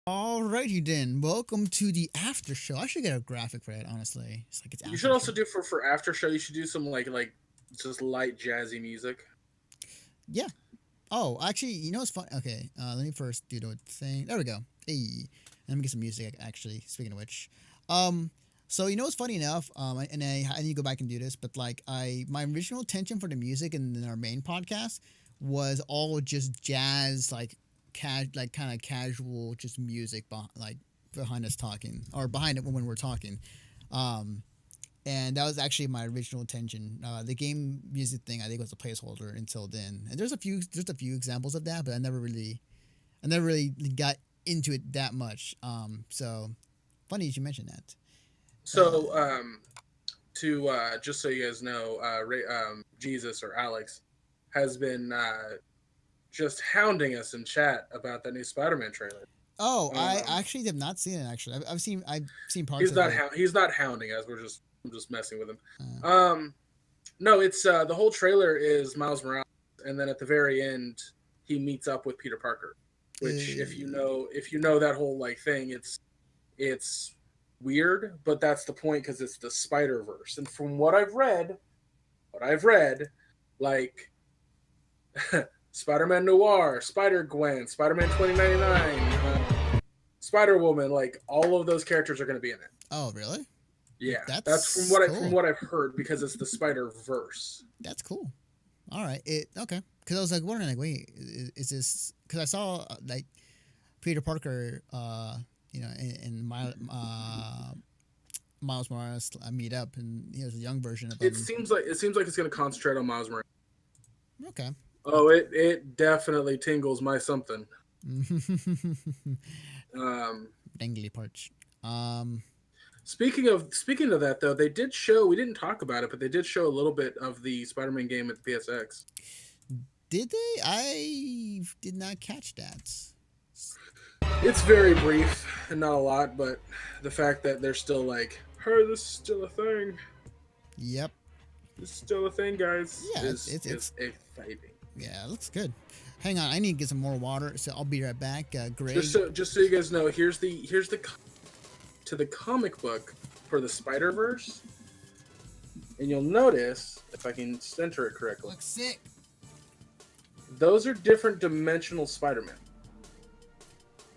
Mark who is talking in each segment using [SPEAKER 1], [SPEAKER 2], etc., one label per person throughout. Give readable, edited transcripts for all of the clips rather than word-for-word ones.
[SPEAKER 1] Alrighty then, welcome to the after show. I should get a graphic for it, honestly. It's like it's
[SPEAKER 2] You should
[SPEAKER 1] after
[SPEAKER 2] also
[SPEAKER 1] show.
[SPEAKER 2] do for after show. You should do some like just light jazzy music.
[SPEAKER 1] Yeah. Oh, actually, you know what's fun? Okay, let me first do the thing. There we go. Hey, let me get some music. Actually, speaking of which, um, so you know what's funny enough? I need to go back and do this, but like my original intention for the music in our main podcast was all just jazz, like like kind of casual, just music, like behind us talking or behind it when we're talking. Um, and that was actually my original intention. The game music thing I think was a placeholder until then. And there's a few examples of that, but I never really got into it that much. So funny you mentioned that.
[SPEAKER 2] So to just so you guys know, Jesus or Alex has been just hounding us in chat about that new Spider-Man trailer.
[SPEAKER 1] Oh, I
[SPEAKER 2] Um,
[SPEAKER 1] actually have not seen it. Actually, I've seen parts
[SPEAKER 2] he's
[SPEAKER 1] of
[SPEAKER 2] not
[SPEAKER 1] it.
[SPEAKER 2] he's not hounding us. I'm just messing with him.
[SPEAKER 1] Uh,
[SPEAKER 2] Um, no, it's the whole trailer is Miles Morales, and then at the very end he meets up with Peter Parker. Which, if you know that whole like thing, it's weird, but that's the point because it's the Spider Verse. And from what I've read, like Spider Man Noir, Spider Gwen, Spider Man 2099, Spider Woman, like all of those characters are going to be in it.
[SPEAKER 1] oh, really?
[SPEAKER 2] Yeah, that's
[SPEAKER 1] That's
[SPEAKER 2] from
[SPEAKER 1] cool.
[SPEAKER 2] what I've heard because it's the Spider Verse.
[SPEAKER 1] That's cool. All right. It okay. Because I was like wondering, like, wait, is this? Because I saw like Peter Parker, in Miles Morales meet up, and he has a young version of him.
[SPEAKER 2] It seems like it's going to concentrate on Miles Morales.
[SPEAKER 1] Okay.
[SPEAKER 2] Oh, it definitely tingles my something. Um,
[SPEAKER 1] Dangly parts. Um,
[SPEAKER 2] speaking of that though, they did show we didn't talk about it, but they did show a little bit of the Spider-Man game at the PSX.
[SPEAKER 1] did they? I did not catch that.
[SPEAKER 2] It's very brief and not a lot, but the fact that they're still like, "Hey, this is still a thing.
[SPEAKER 1] Yep.
[SPEAKER 2] This is still a thing, guys,"
[SPEAKER 1] Yeah. It's
[SPEAKER 2] is exciting.
[SPEAKER 1] yeah. It looks good. Hang on, I need to get some more water, so I'll be right back. Greg.
[SPEAKER 2] Just so you guys know, here's the to the comic book for the Spider Verse, and you'll notice if I can center it correctly,
[SPEAKER 1] Looks sick.
[SPEAKER 2] those are different dimensional Spider-Man.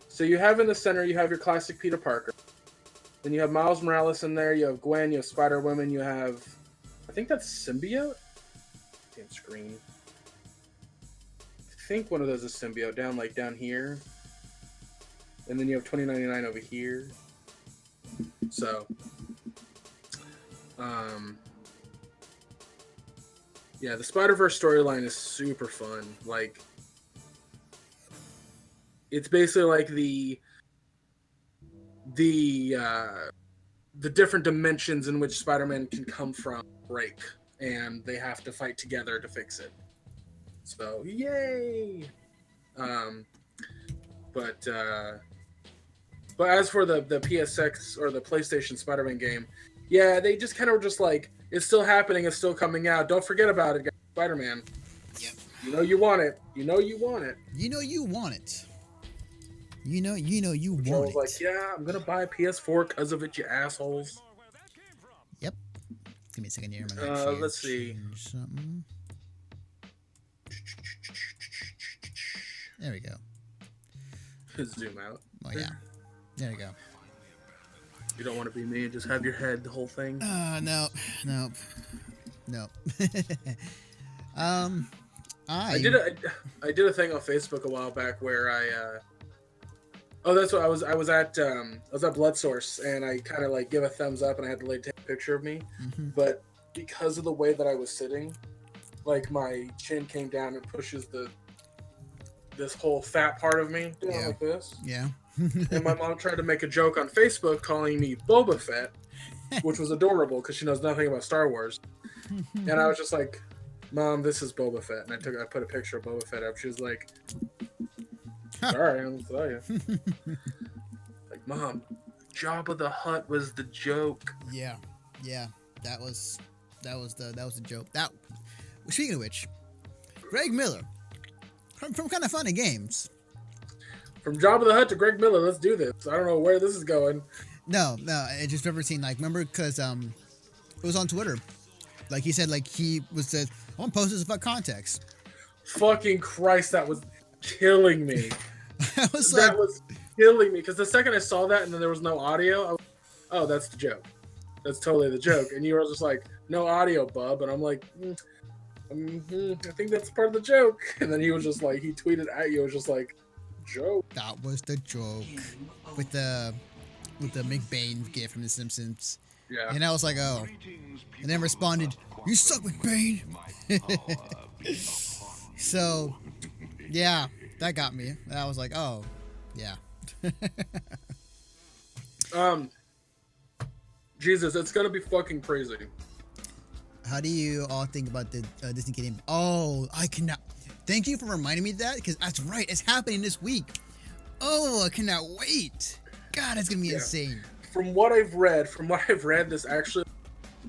[SPEAKER 2] So you have in the center, you have your classic Peter Parker. Then you have Miles Morales in there. You have Gwen. You have Spider Woman. You have, I think that's Symbiote. Damn screen. I think one of those is Symbiote down here, and then you have 2099 over here. So, um, yeah, the Spider Verse storyline is super fun. Like, it's basically like the the different dimensions in which Spider-Man can come from break, and they have to fight together to fix it. So yay! Um, but but as for the PSX or the PlayStation Spider-Man game, yeah, they just kind of just like it's still happening, it's still coming out. Don't forget about it, guys. Spider-Man.
[SPEAKER 1] Yep.
[SPEAKER 2] You know you want it. You know you want it.
[SPEAKER 1] You know you want it. You know you
[SPEAKER 2] Which I
[SPEAKER 1] want
[SPEAKER 2] was like,
[SPEAKER 1] it.
[SPEAKER 2] yeah, I'm gonna buy a PS4 because of it, you assholes.
[SPEAKER 1] Yep. Give me a second here. I'm gonna actually
[SPEAKER 2] Let's see.
[SPEAKER 1] change something. There we go.
[SPEAKER 2] Zoom out.
[SPEAKER 1] Oh yeah. There we go.
[SPEAKER 2] You don't want to be me and just have your head the whole thing.
[SPEAKER 1] No, no, no. um,
[SPEAKER 2] I did a thing on Facebook a while back where oh, that's what I was at Blood Source, and I kind of like give a thumbs up, and I had the lady take a picture of me, but because of the way that I was sitting, like my chin came down and pushes this whole fat part of me down like this.
[SPEAKER 1] Yeah.
[SPEAKER 2] And my mom tried to make a joke on Facebook calling me Boba Fett, which was adorable because she knows nothing about Star Wars. And I was just like, "Mom, this is Boba Fett," and I put a picture of Boba Fett up. She was like, "Sorry, I'm gonna tell you." Like, "Mom, Jabba the Hutt was the joke."
[SPEAKER 1] Yeah. That was the joke. That. Speaking of which, Greg Miller from Kind of Funny Games.
[SPEAKER 2] From Jabba the Hutt to Greg Miller, let's do this. I don't know where this is going.
[SPEAKER 1] No, I just never seen like remember because it was on Twitter. Like he said, like he was said, I want to post this without context.
[SPEAKER 2] Fucking Christ, that was killing me.
[SPEAKER 1] I was
[SPEAKER 2] That was killing me because the second I saw that and then there was no audio, I was, oh, that's the joke. That's totally the joke. And you were just like, no audio, bub. And I'm like, I think that's part of the joke. And then he was just like, he tweeted at you, it was just like, joke.
[SPEAKER 1] That was the joke with the McBain gift from The Simpsons.
[SPEAKER 2] Yeah.
[SPEAKER 1] And I was like, oh. And then responded, you suck, McBain. So, yeah, that got me. I was like, oh, yeah.
[SPEAKER 2] Jesus, it's gonna be fucking crazy.
[SPEAKER 1] How do you all think about the Disney getting? Oh, I cannot. Thank you for reminding me of that because that's right. It's happening this week. Oh, I cannot wait. God, it's gonna be insane.
[SPEAKER 2] From what I've read, this actually,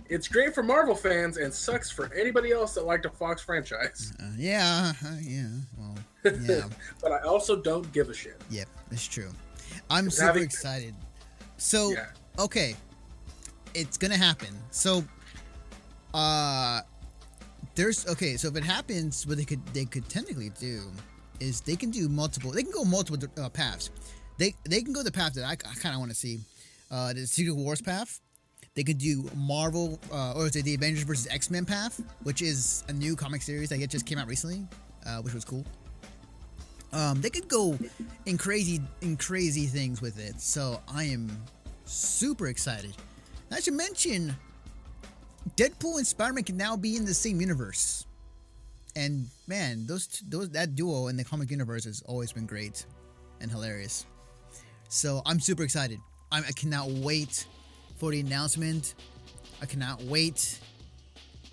[SPEAKER 2] it's great for Marvel fans and sucks for anybody else that liked a Fox franchise.
[SPEAKER 1] Yeah. Well, yeah.
[SPEAKER 2] But I also don't give a shit.
[SPEAKER 1] Yeah, it's true. I'm super excited. So, okay, it's gonna happen. So, so if it happens, what they could technically do is they can go multiple paths. They can go the path that I kind of want to see, the Secret Wars path. They could do Marvel, or is it the Avengers versus X-Men path, which is a new comic series that just came out recently, which was cool. They could go in crazy things with it. So I am super excited. I should mention, Deadpool and Spider-Man can now be in the same universe. And man, that duo in the comic universe has always been great and hilarious. So I'm super excited. I cannot wait for the announcement. I cannot wait.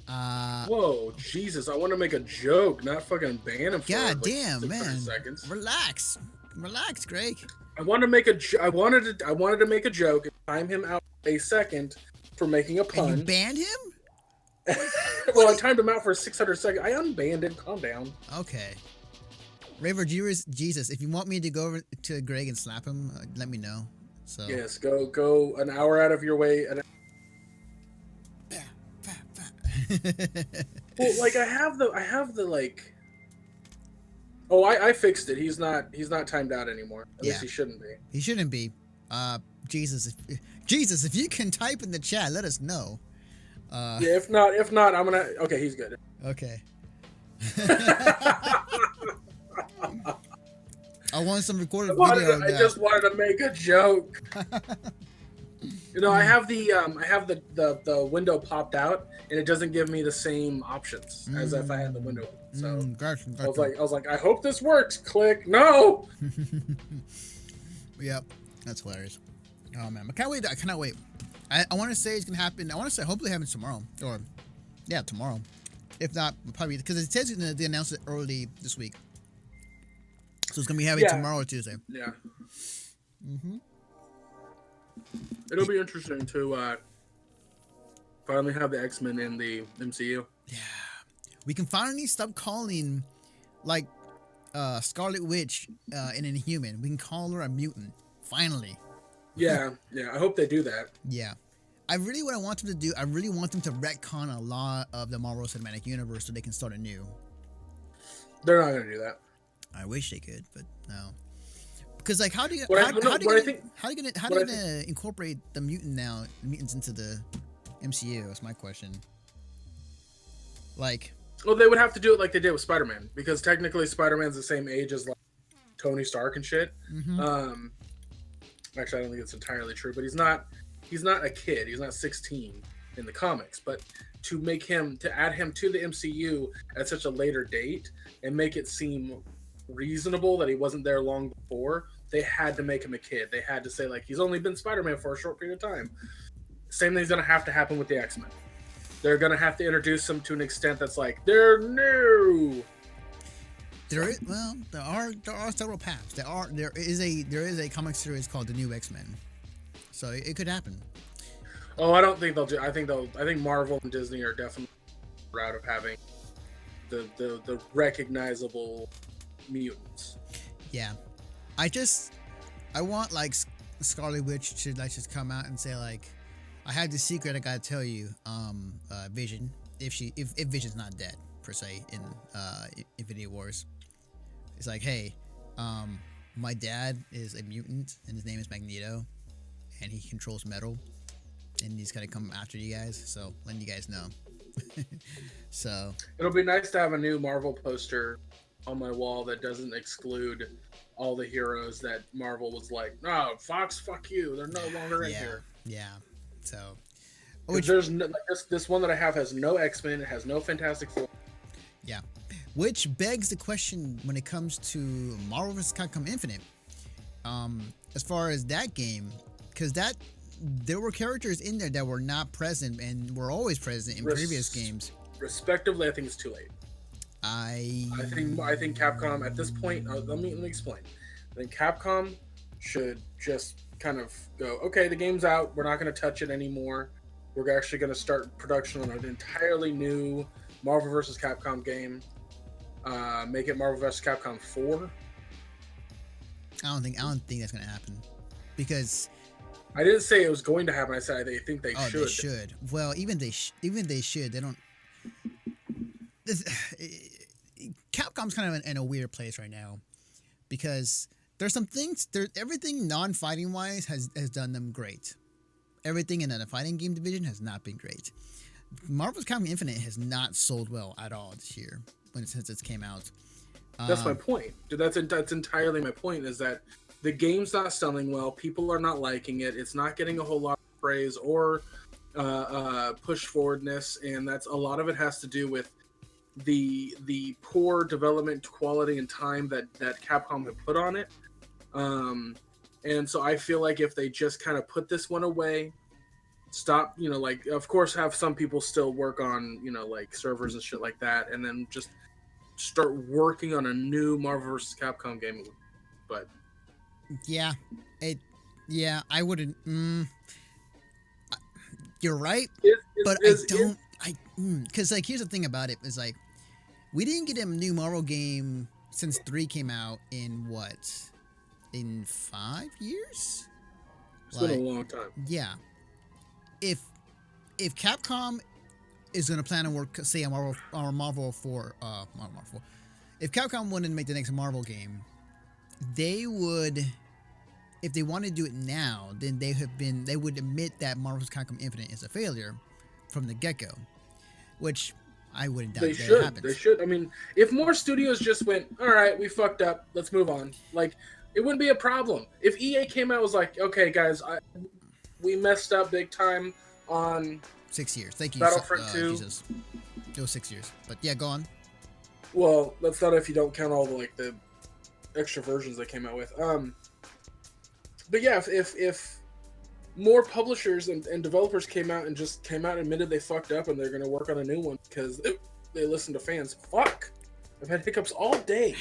[SPEAKER 2] Whoa, Jesus! I want to make a joke, not fucking ban him.
[SPEAKER 1] God damn, man!
[SPEAKER 2] Seconds.
[SPEAKER 1] Relax, Greg.
[SPEAKER 2] I wanted to make a joke and time him out a second for making a pun.
[SPEAKER 1] And you banned him?
[SPEAKER 2] Well, I timed him out for 600 seconds. I unbanned him. Calm down.
[SPEAKER 1] Okay. Raver, Jesus, if you want me to go over to Greg and slap him, let me know. So
[SPEAKER 2] yes, go an hour out of your way. Well, like I have the like. Oh, I fixed it. He's not timed out anymore. At least he shouldn't be.
[SPEAKER 1] He shouldn't be. Jesus, if you can type in the chat, let us know.
[SPEAKER 2] Yeah, if not, I'm gonna. Okay, he's good.
[SPEAKER 1] Okay. I want some recorded video.
[SPEAKER 2] I just wanted to make a joke. You know, I have the window popped out, and it doesn't give me the same options as if I had the window open. So
[SPEAKER 1] gotcha.
[SPEAKER 2] I was like, I hope this works. Click. No.
[SPEAKER 1] Yep, that's hilarious. Oh man, I cannot wait. I want to say it's gonna happen. I want to say hopefully it happens tomorrow, or tomorrow. If not, probably because it says they announced it early this week, so it's gonna be happening tomorrow or Tuesday.
[SPEAKER 2] Yeah. It'll be interesting to finally have the X-Men in the MCU.
[SPEAKER 1] Yeah, we can finally stop calling like Scarlet Witch an Inhuman. We can call her a mutant. Finally.
[SPEAKER 2] Yeah. I hope they do that.
[SPEAKER 1] Yeah. I really want them to do. I really want them to retcon a lot of the Marvel Cinematic Universe so they can start anew.
[SPEAKER 2] They're not gonna do that.
[SPEAKER 1] I wish they could, but no. Because like, how do you incorporate the mutants into the MCU? That's my question. Like,
[SPEAKER 2] well, they would have to do it like they did with Spider-Man, because technically Spider-Man's the same age as like Tony Stark and shit. Actually, I don't think it's entirely true, but he's not a kid. He's not 16 in the comics. But to add him to the MCU at such a later date and make it seem reasonable that he wasn't there long before, they had to make him a kid. They had to say, like, he's only been Spider-Man for a short period of time. Same thing's going to have to happen with the X-Men. They're going to have to introduce them to an extent that's like, they're new.
[SPEAKER 1] There are several paths. There is a comic series called The New X-Men. So it could happen.
[SPEAKER 2] Oh, I don't think they'll do. I think Marvel and Disney are definitely the route of having the recognizable mutants.
[SPEAKER 1] Yeah. I want like Scarlet Witch to like just come out and say like, I have the secret I gotta tell you, Vision. If Vision's not dead per se in Infinity Wars, it's like, hey, my dad is a mutant and his name is Magneto, and he controls metal, and he's gonna come after you guys. So letting you guys know. So
[SPEAKER 2] It'll be nice to have a new Marvel poster on my wall that doesn't exclude all the heroes that Marvel was like, no, Fox, fuck you. They're no longer in here.
[SPEAKER 1] Yeah. So
[SPEAKER 2] there's no, like this one that I have has no X-Men, it has no Fantastic Four.
[SPEAKER 1] Yeah. Which begs the question when it comes to Marvel vs. Capcom Infinite. As far as that game, because there were characters in there that were not present and were always present in previous games.
[SPEAKER 2] Respectively, I think it's too late.
[SPEAKER 1] I
[SPEAKER 2] think Capcom at this point. Let me explain. I think Capcom should just kind of go, okay, the game's out. We're not going to touch it anymore. We're actually going to start production on an entirely new Marvel vs. Capcom game. Make it Marvel vs. Capcom 4.
[SPEAKER 1] I don't think that's going to happen, because
[SPEAKER 2] I didn't say it was going to happen. I said I think they should.
[SPEAKER 1] They should. Well, even they should. They don't. Capcom's kind of in a weird place right now, because there's some things. Everything non-fighting wise has done them great. Everything in the fighting game division has not been great. Marvel's Capcom Infinite has not sold well at all this year since it came out.
[SPEAKER 2] That's my point. That's entirely my point. Is that the game's not selling well. People are not liking it. It's not getting a whole lot of praise or push forwardness, and that's a lot of it has to do with the poor development quality and time that Capcom have put on it. And so I feel like if they just kind of put this one away, stop, like, of course, have some people still work on, like servers and shit like that, and then just start working on a new Marvel vs. Capcom game. But
[SPEAKER 1] I wouldn't. You're right, because like here's the thing about it is like we didn't get a new Marvel game since 3 came out in 5 years.
[SPEAKER 2] It's been a long time.
[SPEAKER 1] Yeah. If Capcom is going to plan to work, say, a Marvel 4, if Capcom wanted to make the next Marvel game, they would, if they wanted to do it now, then they would admit that Marvel's Capcom Infinite is a failure from the get-go, which I wouldn't doubt that happens.
[SPEAKER 2] They should. I mean, if more studios just went, all right, we fucked up, let's move on, like, it wouldn't be a problem. If EA came out and was like, okay, guys, we messed up big time on
[SPEAKER 1] 6 years. Thank you,
[SPEAKER 2] Battlefront 2.
[SPEAKER 1] Jesus. It was 6 years. But yeah, go on.
[SPEAKER 2] Well, that's not if you don't count all the extra versions they came out with. But yeah, if more publishers and developers came out and admitted they fucked up and they're going to work on a new one because they listen to fans. Fuck. I've had hiccups all day.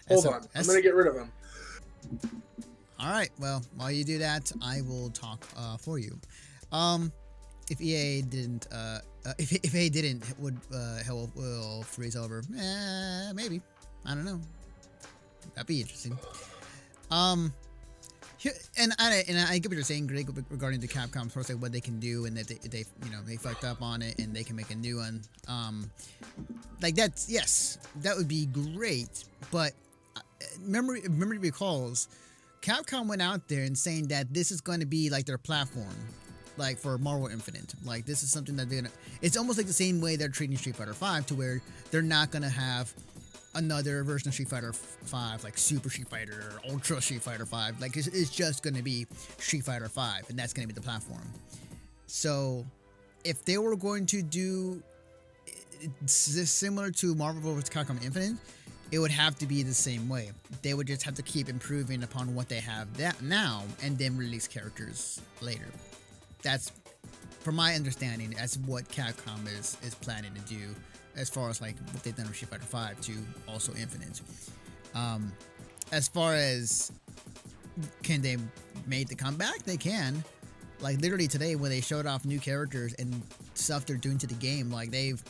[SPEAKER 2] Hold on. I'm going to get rid of them.
[SPEAKER 1] All right. Well, while you do that, I will talk for you. If EA didn't, if EA didn't, would hell will freeze over? Maybe. I don't know. That'd be interesting. Here, and I get what you're saying, Greg, regarding the Capcom process, what they can do, and that they they fucked up on it, and they can make a new one. Like that's, yes, that would be great. But memory recalls, Capcom went out there and saying that this is going to be like their platform, like for Marvel Infinite. Like this is something that they're gonna. It's almost like the same way they're treating Street Fighter V, to where they're not gonna have another version of Street Fighter V, like Super Street Fighter or Ultra Street Fighter V. Like it's just gonna be Street Fighter V, and that's gonna be the platform. So, if they were going to do this similar to Marvel vs. Capcom Infinite, it would have to be the same way. They would just have to keep improving upon what they have now, and then release characters later. That's, from my understanding, that's what Capcom is planning to do, as far as like what they've done with Street Fighter V to also Infinite. As far as can they make the comeback, they can. Like literally today, when they showed off new characters and stuff they're doing to the game, like they've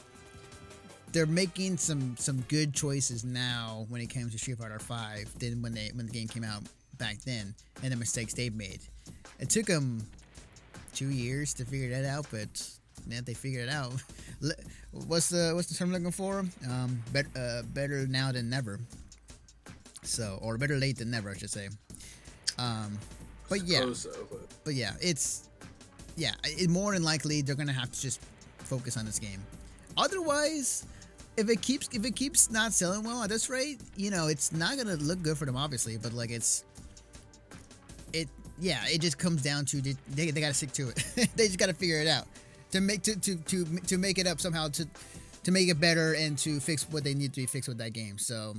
[SPEAKER 1] they're making some good choices now when it comes to Street Fighter V than when the game came out back then, and the mistakes they've made. It took them 2 years to figure that out, but now they figured it out. What's the term I'm looking for? Better now than never. So, or better late than never, I should say. But yeah, but yeah, it's more than likely they're gonna have to just focus on this game. Otherwise, if it keeps not selling well at this rate, it's not gonna look good for them, obviously. But like it just comes down to they gotta stick to it. They just gotta figure it out to make it up somehow to make it better and to fix what they need to be fixed with that game. So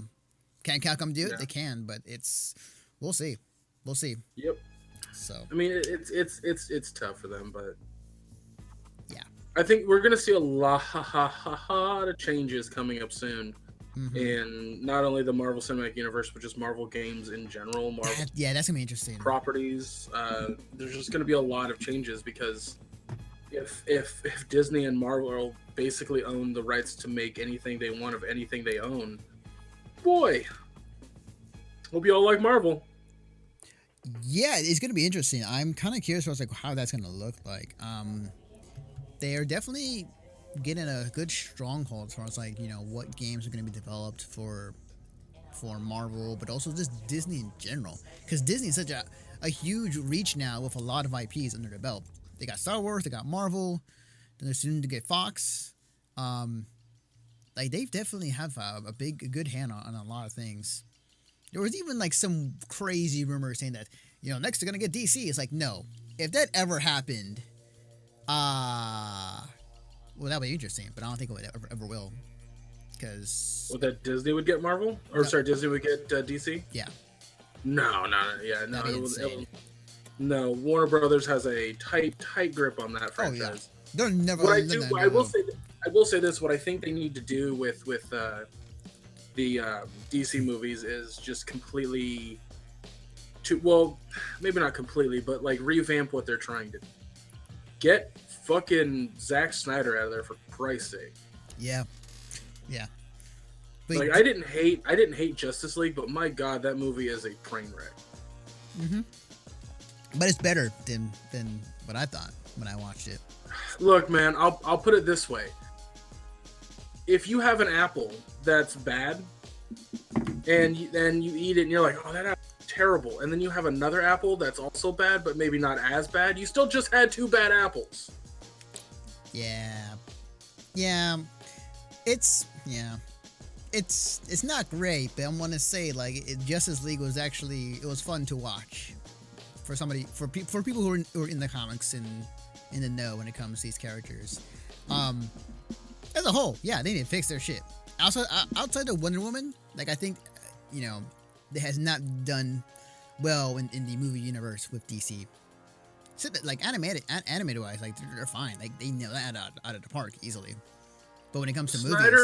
[SPEAKER 1] can Capcom do it? Yeah. They can, but we'll see.
[SPEAKER 2] Yep.
[SPEAKER 1] So
[SPEAKER 2] I mean, it's tough for them, but
[SPEAKER 1] yeah,
[SPEAKER 2] I think we're gonna see a lot of changes coming up soon.
[SPEAKER 1] Mm-hmm.
[SPEAKER 2] In not only the Marvel Cinematic Universe, but just Marvel games in general.
[SPEAKER 1] That's gonna be interesting.
[SPEAKER 2] Properties. There's just gonna be a lot of changes because if Disney and Marvel basically own the rights to make anything they want of anything they own, boy, hope you all like Marvel.
[SPEAKER 1] Yeah, it's gonna be interesting. I'm kind of curious about how that's gonna look like. They are definitely getting a good stronghold as far as what games are going to be developed for Marvel, but also just Disney in general, because Disney is such a huge reach now with a lot of IPs under their belt. They got Star Wars, they got Marvel, then they're soon to get Fox. They definitely have a good hand on a lot of things. There was even some crazy rumor saying that next they're gonna get DC. It's like, no, if that ever happened, well, that would be interesting, but I don't think it would ever will. Because
[SPEAKER 2] that Disney would get Marvel, or sorry, Disney would get DC.
[SPEAKER 1] Yeah.
[SPEAKER 2] No. Yeah, no. No, Warner Brothers has a tight grip on that franchise.
[SPEAKER 1] Oh, yeah. They're never.
[SPEAKER 2] I will say this. What I think they need to do with the DC movies is just completely maybe not completely, but revamp what they're trying to do. Get fucking Zack Snyder out of there, for Christ's sake.
[SPEAKER 1] Yeah. But
[SPEAKER 2] I didn't hate Justice League, but my God, that movie is a train wreck.
[SPEAKER 1] Mm-hmm. But it's better than what I thought when I watched it.
[SPEAKER 2] Look, man, I'll put it this way: if you have an apple that's bad, and you eat it, and you're like, oh, that apple's terrible, and then you have another apple that's also bad, but maybe not as bad, you still just had two bad apples.
[SPEAKER 1] Yeah. It's not great, but I'm gonna say Justice League was fun to watch for people who are in the comics and in the know when it comes to these characters. As a whole, yeah, they need to fix their shit. Also, outside of Wonder Woman, I think they has not done well in the movie universe with DC. So that, animated wise, they're fine. They nail that out of the park easily. But when it comes to movies,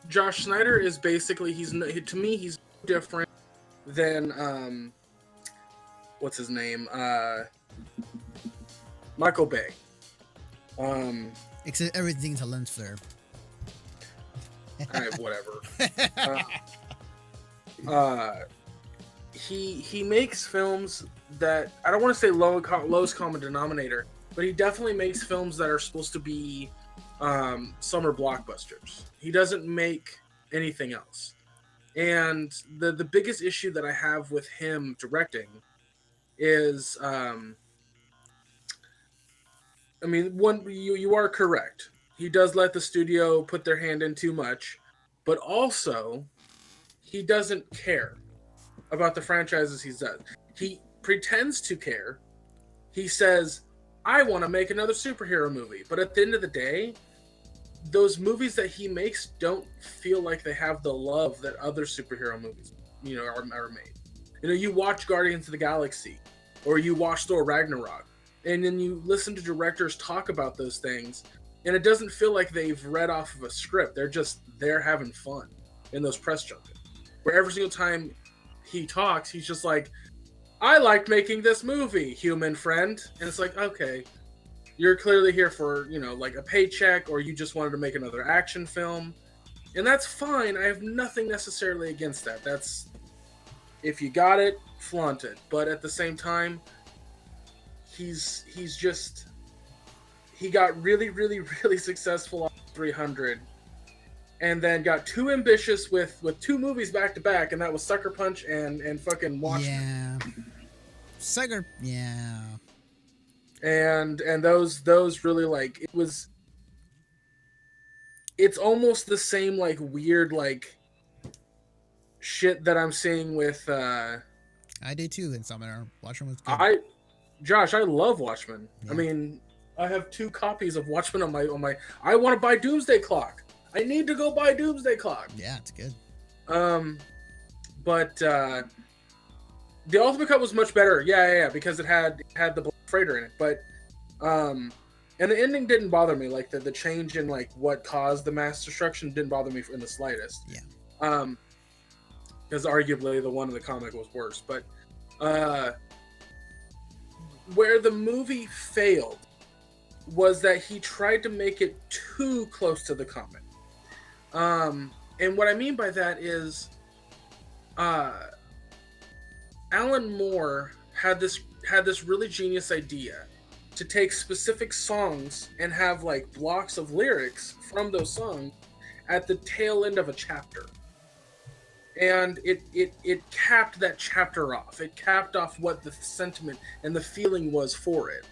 [SPEAKER 2] Josh Snyder is basically he's different than what's his name, Michael Bay.
[SPEAKER 1] Except everything's a lens flare.
[SPEAKER 2] Whatever. He makes films that I don't want to say lowest common denominator, but he definitely makes films that are supposed to be summer blockbusters. He doesn't make anything else. And the biggest issue that I have with him directing is, you are correct. He does let the studio put their hand in too much, but also he doesn't care about the franchises he does. He pretends to care. He says, I want to make another superhero movie. But at the end of the day, those movies that he makes don't feel like they have the love that other superhero movies, are made. You watch Guardians of the Galaxy, or you watch Thor Ragnarok, and then you listen to directors talk about those things, and it doesn't feel like they've read off of a script. They're just there having fun in those press junkets. Where every single time he talks, he's just like, I liked making this movie, human friend. And it's like, okay, you're clearly here for, a paycheck, or you just wanted to make another action film. And that's fine. I have nothing necessarily against that. That's, if you got it, flaunt it. But at the same time, he's just, he got really, really, really successful on 300, and then got too ambitious with two movies back to back, and that was Sucker Punch and fucking Watchmen.
[SPEAKER 1] Yeah. Sucker. Yeah.
[SPEAKER 2] And those really, like, it was, it's almost the same, like, weird, like, shit that I'm seeing with
[SPEAKER 1] I did too in Summoner. Watchmen was good.
[SPEAKER 2] Josh, I love Watchmen.
[SPEAKER 1] Yeah.
[SPEAKER 2] I mean, I have 2 copies of Watchmen on my I want to buy Doomsday Clock. I need to go buy Doomsday Clock.
[SPEAKER 1] Yeah, it's good.
[SPEAKER 2] But the Ultimate Cut was much better. Yeah, because it had the Black Freighter in it. But and the ending didn't bother me. Like the change in, like, what caused the mass destruction didn't bother me in the slightest.
[SPEAKER 1] Yeah.
[SPEAKER 2] Because arguably the one in the comic was worse. But where the movie failed was that he tried to make it too close to the comic. And what I mean by that is Alan Moore had this really genius idea to take specific songs and have, like, blocks of lyrics from those songs at the tail end of a chapter. And it capped that chapter off. It capped off what the sentiment and the feeling was for it.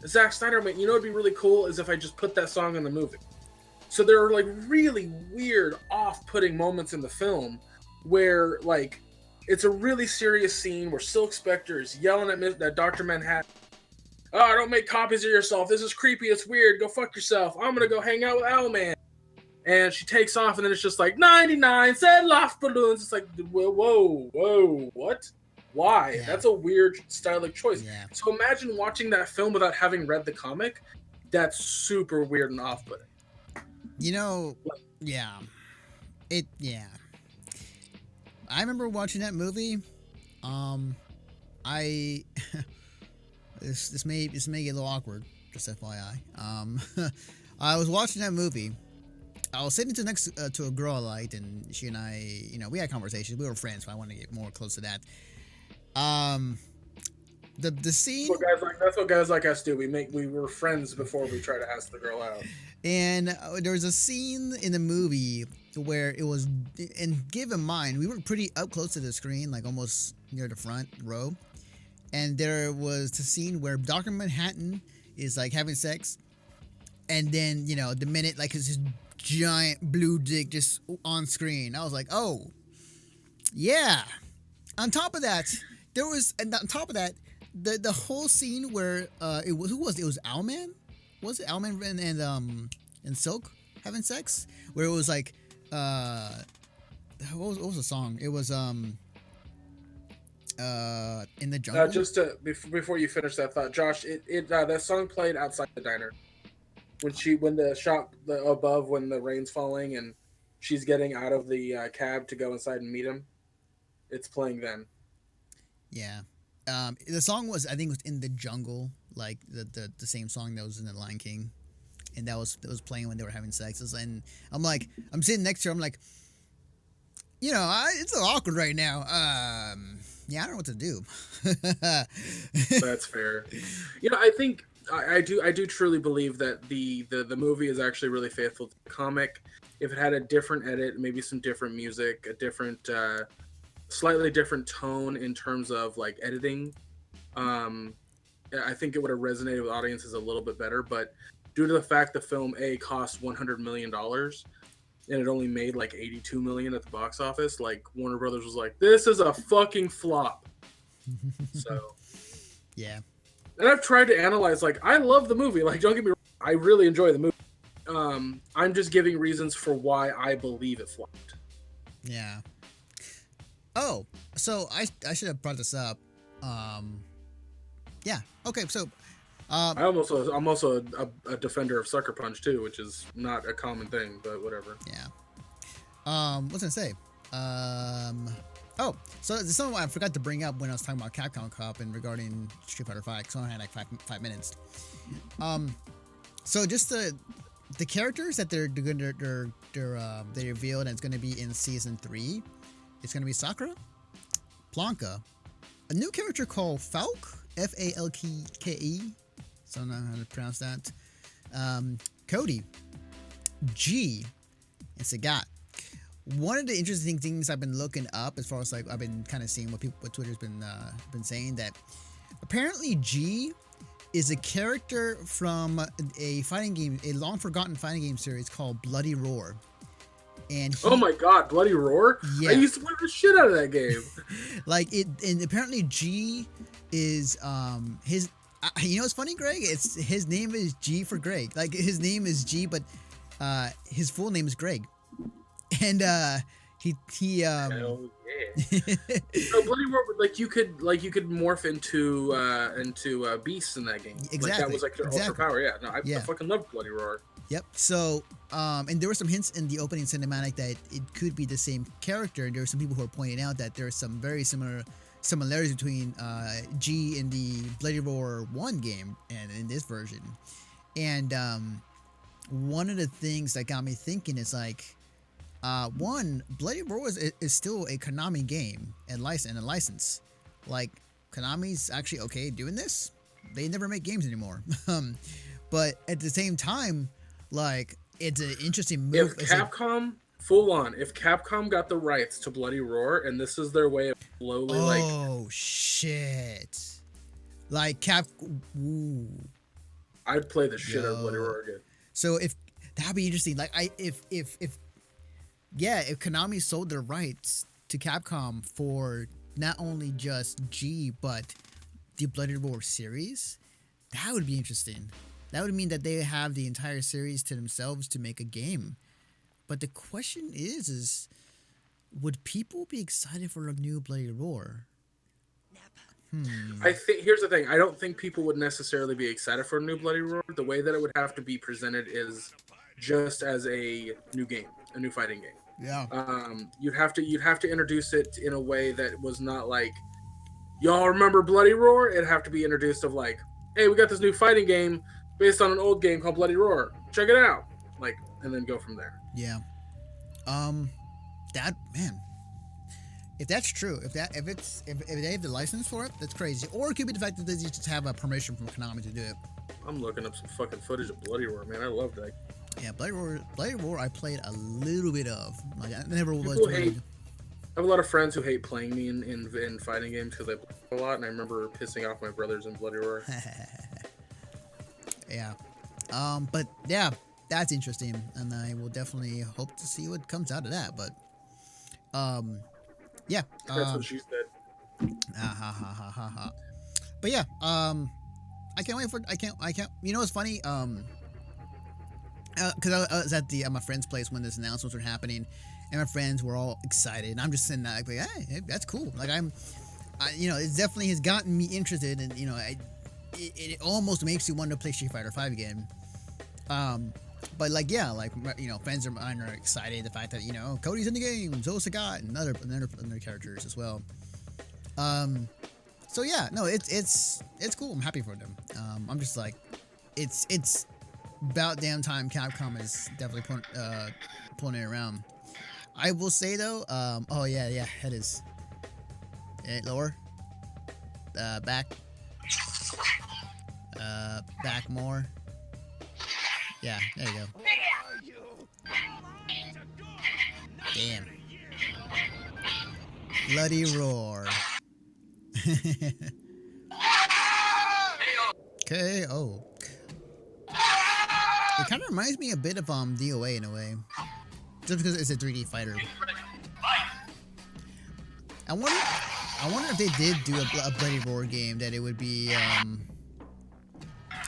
[SPEAKER 2] Zack Snyder, you know what'd be really cool is if I just put that song in the movie. So there are, like, really weird, off-putting moments in the film where, like, it's a really serious scene where Silk Spectre is yelling at Dr. Manhattan. Oh, don't make copies of yourself. This is creepy. It's weird. Go fuck yourself. I'm going to go hang out with Owlman. And she takes off, and then it's just like, 99 set loft balloons. It's like, whoa, what? Why?
[SPEAKER 1] Yeah.
[SPEAKER 2] That's a weird stylistic choice.
[SPEAKER 1] Yeah.
[SPEAKER 2] So imagine watching that film without having read the comic. That's super weird and off-putting.
[SPEAKER 1] You know, yeah. I remember watching that movie. I this may get a little awkward, just FYI. I was watching that movie. I was sitting next to a girl I liked, and she and I, we had conversations. We were friends, so I wanted to get more close to that. The scene.
[SPEAKER 2] That's what guys like us do. We were friends before we try to ask the girl out.
[SPEAKER 1] And there was a scene in the movie where it was, and keep in mind, we were pretty up close to the screen, like almost near the front row. And there was the scene where Dr. Manhattan is, like, having sex. And then, the minute, like, it's this giant blue dick just on screen. I was like, oh, yeah. On top of that, the whole scene where it was Owlman? Was it Owlman and Silk having sex? Where it was like what was the song? It was In the Jungle.
[SPEAKER 2] Just before you finish that thought, Josh, that song played outside the diner when the shop above, when the rain's falling and she's getting out of the cab to go inside and meet him. It's playing then.
[SPEAKER 1] Yeah. The song was, I think, it was In the Jungle, like the same song that was in The Lion King, and that was playing when they were having sex. And I'm sitting next to her. I'm like, it's a little awkward right now. Yeah, I don't know what to do.
[SPEAKER 2] That's fair. I think I do truly believe that the movie is actually really faithful to the comic. If it had a different edit, maybe some different music, a different, slightly different tone in terms of, like, editing, I think it would have resonated with audiences a little bit better. But due to the fact the film cost $100 million and it only made like $82 million at the box office, like, Warner Brothers was like, this is a fucking flop. So
[SPEAKER 1] yeah.
[SPEAKER 2] And I've tried to analyze, like, I love the movie. Like, don't get me wrong, I really enjoy the movie. I'm just giving reasons for why I believe it flopped.
[SPEAKER 1] Yeah. Oh, so I should have brought this up. Yeah. Okay. So,
[SPEAKER 2] I'm also a defender of Sucker Punch too, which is not a common thing, but whatever.
[SPEAKER 1] Yeah. What was I say? Oh, so there's something I forgot to bring up when I was talking about Capcom Cup and regarding Street Fighter 5. Because I only had like five minutes. So just to the characters that they revealed and it's gonna be in season 3. It's gonna be Sakura, Blanca, a new character called Falke, Falke. So I don't know how to pronounce that. Cody, G, and Sagat. One of the interesting things I've been looking up, as far as like I've been kind of seeing what Twitter's been saying, that apparently G is a character from a fighting game, a long forgotten fighting game series called Bloody Roar. And
[SPEAKER 2] oh my god, Bloody Roar!
[SPEAKER 1] Yeah.
[SPEAKER 2] I used to play the shit out of that game.
[SPEAKER 1] Like it, and apparently G is his. You know what's funny, Greg? It's his name is G for Greg. Like his name is G, but his full name is Greg. And he
[SPEAKER 2] Hell yeah. So Bloody Roar, like you could morph into beasts in that game.
[SPEAKER 1] Exactly.
[SPEAKER 2] Like that was like your ultra power. Yeah. No, I fucking love Bloody Roar.
[SPEAKER 1] Yep. So and there were some hints in the opening cinematic that it could be the same character. And there were some people who are pointing out that there are some very similarities between G in the Bloody Roar 1 game and in this version. And one of the things that got me thinking is like, one, Bloody Roar is still a Konami game and a license. Like Konami's actually okay doing this. They never make games anymore. But at the same time, like it's an interesting move.
[SPEAKER 2] If Capcom if Capcom got the rights to Bloody Roar and this is their way of slowly
[SPEAKER 1] shit. Like ooh.
[SPEAKER 2] I'd play the shit out of Bloody Roar again.
[SPEAKER 1] So if that'd be interesting. Like if Konami sold their rights to Capcom for not only just G but the Bloody Roar series, that would be interesting. That would mean that they have the entire series to themselves to make a game. But the question is would people be excited for a new Bloody Roar?
[SPEAKER 2] I think here's the thing. I don't think people would necessarily be excited for a new Bloody Roar. The way that it would have to be presented is just as a new game, a new fighting game.
[SPEAKER 1] Yeah.
[SPEAKER 2] You'd have to introduce it in a way that was not like, y'all remember Bloody Roar? It'd have to be introduced of like, hey, we got this new fighting game based on an old game called Bloody Roar. Check it out. Like, and then go from there.
[SPEAKER 1] Yeah. That man. If that's true, if they have the license for it, that's crazy. Or it could be the fact that they just have a permission from Konami to do it.
[SPEAKER 2] I'm looking up some fucking footage of Bloody Roar, man. I love that.
[SPEAKER 1] Yeah, Bloody Roar I played a little bit of. Like I never was.
[SPEAKER 2] I have a lot of friends who hate playing me in fighting games because I play a lot, and I remember pissing off my brothers in Bloody Roar.
[SPEAKER 1] Yeah. But yeah, that's interesting, and I will definitely hope to see what comes out of that. But yeah.
[SPEAKER 2] That's what she said.
[SPEAKER 1] But yeah, I can't wait for. I can't. You know what's funny? Because I was at my friend's place when this announcements were happening, and my friends were all excited, and I'm just sitting there like, hey, that's cool. Like it definitely has gotten me interested, and it almost makes you want to play Street Fighter 5 again. But like friends of mine are excited the fact that Cody's in the game, so is Sagat, and other characters as well. So yeah, no, it's cool. I'm happy for them. I'm just like, it's about damn time Capcom is definitely pulling it around. I will say though, oh yeah, it is. Lower, back more. Yeah, there you go. Damn. Bloody Roar. KO. It kind of reminds me a bit of DOA in a way, just because it's a 3D fighter. I wonder if they did do a Bloody Roar game that it would be.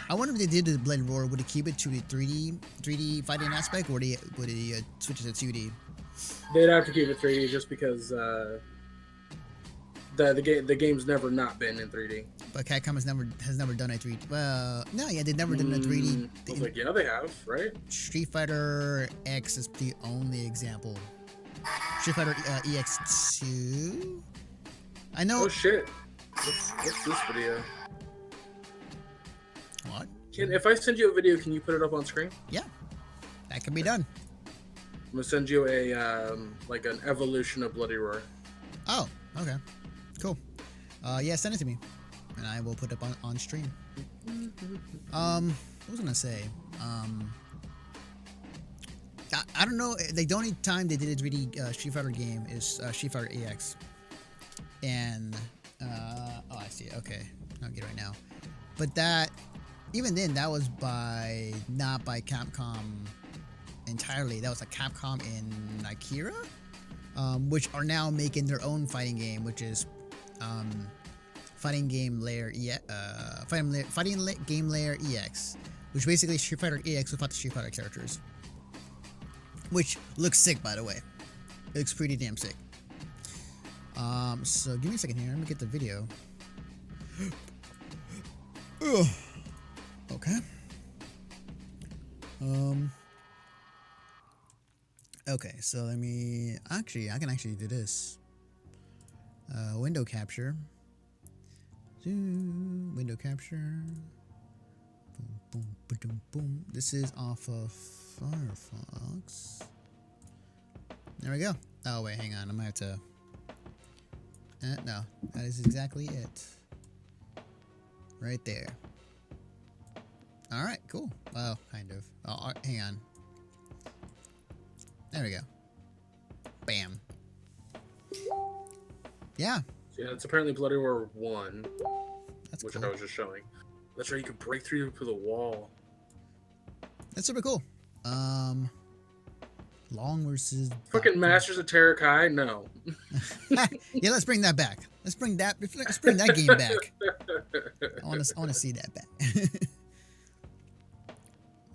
[SPEAKER 1] I wonder if they did the Bloody Roar, would it keep it to the 3D fighting aspect, or would it switch it to 2D?
[SPEAKER 2] They'd have to keep it 3D just because the game's never not been in 3D.
[SPEAKER 1] But Capcom has never done a 3D. Well, no, yeah, they've never done a 3D.
[SPEAKER 2] I was like, yeah, they have, right?
[SPEAKER 1] Street Fighter X is the only example. Street Fighter EX2. I know.
[SPEAKER 2] Oh shit! What's this video?
[SPEAKER 1] What?
[SPEAKER 2] If I send you a video, can you put it up on screen?
[SPEAKER 1] Yeah. That can be done.
[SPEAKER 2] I'm gonna send you a like an evolution of Bloody Roar.
[SPEAKER 1] Oh, okay. Cool. Yeah, send it to me. And I will put it up on stream. What was I gonna say? I don't know. The only time they did a 3D Street Fighter game is Street Fighter EX. And oh, I see. Okay, I'll get it right now. But even then, that was not by Capcom entirely. That was a Capcom in Akira, which are now making their own fighting game, which is Fighting Game Layer Game Layer EX, which basically is Street Fighter EX without the Street Fighter characters, which looks sick, by the way. It looks pretty damn sick. So give me a second here. Let me get the video. Ugh. Okay. Okay, so I can actually do this. Window capture. Window capture. Boom, boom, boom, boom. This is off of Firefox. There we go. Oh, wait, hang on. I'm gonna have to. No, that is exactly it. Right there. Alright, cool. Well, kind of. Oh, hang on. There we go. Bam. Yeah.
[SPEAKER 2] Yeah, it's apparently Bloody Roar 1,
[SPEAKER 1] That's
[SPEAKER 2] which
[SPEAKER 1] cool.
[SPEAKER 2] I was just showing. That's right, you can break through to the wall.
[SPEAKER 1] That's super cool. Long versus
[SPEAKER 2] Fucking Masters of Terrakai? No.
[SPEAKER 1] Yeah, let's bring that back. Let's bring that game back. I want to see that back.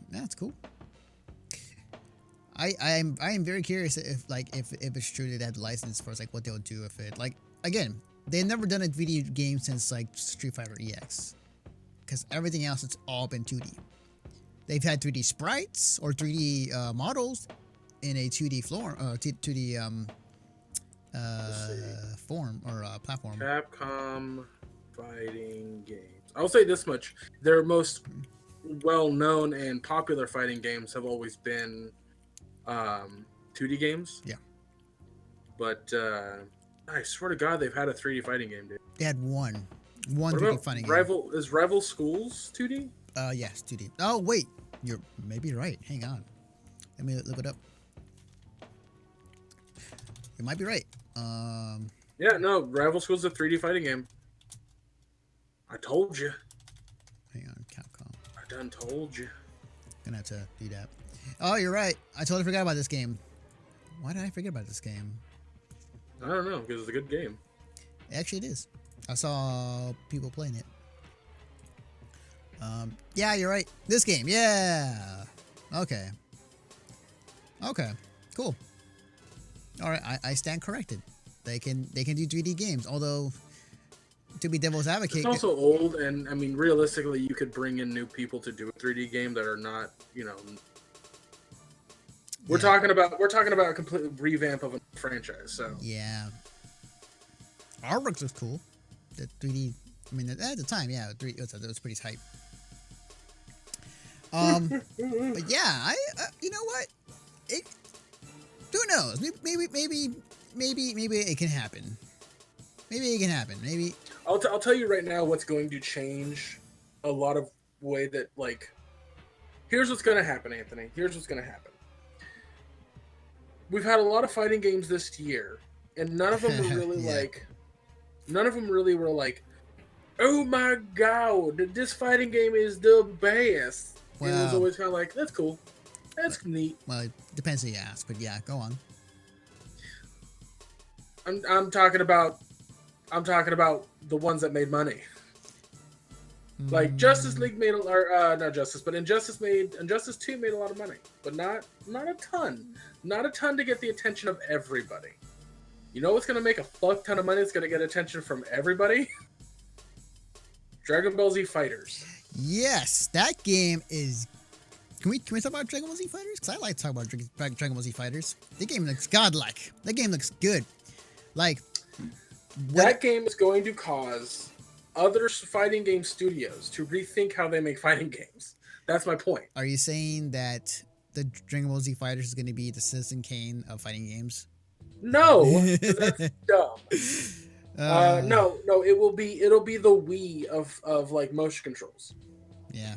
[SPEAKER 1] That's cool. I am very curious if it's true that they have the license for like what they'll do with it. Like, again, they've never done a video game since like Street Fighter EX, because everything else it's all been 2D. They've had 3D sprites or 3D models in a 2D form, 2D form or platform.
[SPEAKER 2] Capcom fighting games. I'll say this much: their most well-known and popular fighting games have always been 2D games.
[SPEAKER 1] Yeah.
[SPEAKER 2] But I swear to God, they've had a 3D fighting game, dude.
[SPEAKER 1] They had one
[SPEAKER 2] What
[SPEAKER 1] 3D
[SPEAKER 2] about
[SPEAKER 1] fighting
[SPEAKER 2] Rival? Is Rival Schools 2D?
[SPEAKER 1] game. Yes, 2D. Oh wait, you're maybe right. Hang on, let me look it up. You might be right.
[SPEAKER 2] Yeah, no, Rival Schools is a 3D fighting game. I told you.
[SPEAKER 1] Hang on, Capcom.
[SPEAKER 2] I done told you.
[SPEAKER 1] Gonna have to do that. Oh, you're right. I totally forgot about this game. Why did I forget about this game?
[SPEAKER 2] I don't know, because it's a good game.
[SPEAKER 1] Actually, it is. I saw people playing it. Yeah, you're right. This game, yeah. Okay. Okay. Cool. All right, I stand corrected. They can do 3D games. Although, to be devil's advocate,
[SPEAKER 2] It's also old, and I mean, realistically, you could bring in new people to do a 3D game that are not, you know. We're talking about a complete revamp of a franchise. So
[SPEAKER 1] yeah, artwork was cool. The 3D. I mean, at the time, yeah, it was pretty tight. But yeah, you know what? Who knows? Maybe it can happen. Maybe it can happen. Maybe
[SPEAKER 2] I'll tell you right now what's going to change a lot of way that, like, here's what's going to happen, Anthony. Here's what's going to happen. We've had a lot of fighting games this year, and none of them were really like, oh my god, this fighting game is the best.
[SPEAKER 1] Well,
[SPEAKER 2] it was always kind of like, that's cool. That's neat.
[SPEAKER 1] Well, it depends who you ask, but yeah, go on.
[SPEAKER 2] I'm talking about the ones that made money. Like Justice League made not Justice, but Injustice 2 made a lot of money, but not a ton. Not a ton to get the attention of everybody. You know what's gonna make a fuck ton of money? It's gonna get attention from everybody. Dragon Ball Z Fighters.
[SPEAKER 1] Yes, that game is. Can we talk about Dragon Ball Z Fighters? Because I like to talk about Dragon Ball Z Fighters. The game looks godlike. That game looks good. Like
[SPEAKER 2] that game is going to cause other fighting game studios to rethink how they make fighting games. That's my point.
[SPEAKER 1] Are you saying that the Dragon Ball Z Fighters is going to be the Citizen Kane of fighting games?
[SPEAKER 2] No, 'cause that's dumb.
[SPEAKER 1] Uh,
[SPEAKER 2] No, it'll be the Wii of like motion controls.
[SPEAKER 1] yeah.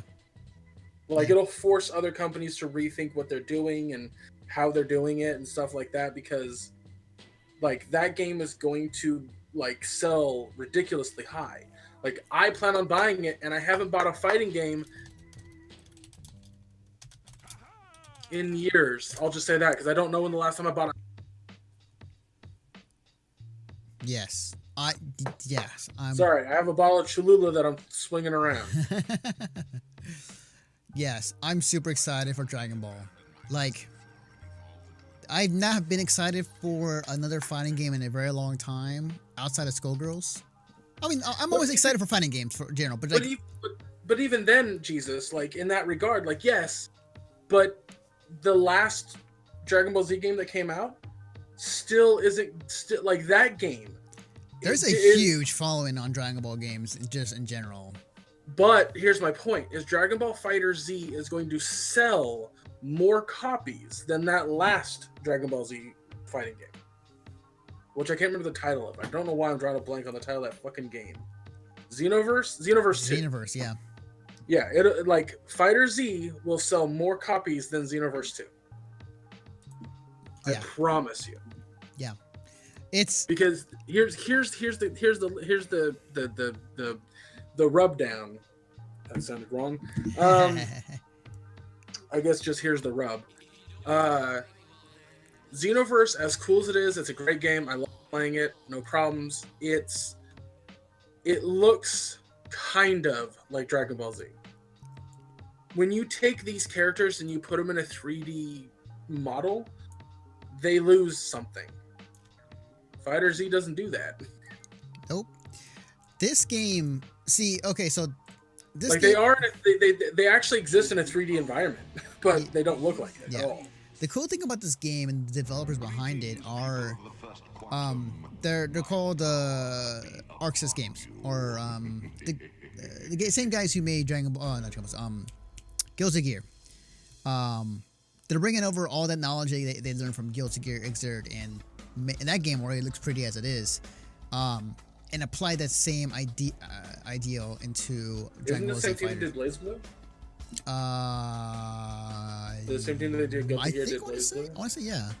[SPEAKER 2] Like
[SPEAKER 1] Yeah.
[SPEAKER 2] it'll force other companies to rethink what they're doing and how they're doing it and stuff like that, because like that game is going to like sell ridiculously high. Like I plan on buying it, and I haven't bought a fighting game in years. I'll just say that because I don't know when the last time I bought.
[SPEAKER 1] Yes. I'm
[SPEAKER 2] Sorry, I have a bottle of Cholula that I'm swinging around.
[SPEAKER 1] Yes, I'm super excited for Dragon Ball. Like, I've not been excited for another fighting game in a very long time outside of Skullgirls. I mean, I'm always excited for fighting games for general, but like,
[SPEAKER 2] But even then, Jesus, like in that regard, like yes, but the last Dragon Ball Z game that came out still like that game.
[SPEAKER 1] there's a huge following on Dragon Ball games just in general.
[SPEAKER 2] But here's my point: is Dragon Ball Fighter Z is going to sell more copies than that last Dragon Ball Z fighting game, which I can't remember the title of. I don't know why I'm drawing a blank on the title of that fucking game. Xenoverse 2.
[SPEAKER 1] Xenoverse, yeah.
[SPEAKER 2] Yeah, it like Fighter Z will sell more copies than Xenoverse 2. I promise you.
[SPEAKER 1] Yeah. It's
[SPEAKER 2] because here's the rub down. That sounded wrong. I guess just here's the rub. Xenoverse, as cool as it is, it's a great game. I love playing it, no problems. It looks kind of like Dragon Ball Z. When you take these characters and you put them in a 3D model, they lose something. Fighter Z doesn't do that.
[SPEAKER 1] Nope. This game, so this
[SPEAKER 2] like
[SPEAKER 1] game,
[SPEAKER 2] they actually exist in a 3D environment, but they don't look like it at all.
[SPEAKER 1] The cool thing about this game and the developers behind it are, they're called Arxis Games, or the same guys who made Dragon Ball, not Dragon Ball, Guilty Gear. They're bringing over all that knowledge they learned from Guilty Gear Xrd, and that game already looks pretty as it is, and apply that same ideal into Dragon Ball Z Fighters.
[SPEAKER 2] Isn't the same team that did BlazBlue? The same team that did Guilty Gear did BlazBlue?
[SPEAKER 1] I want to say yeah.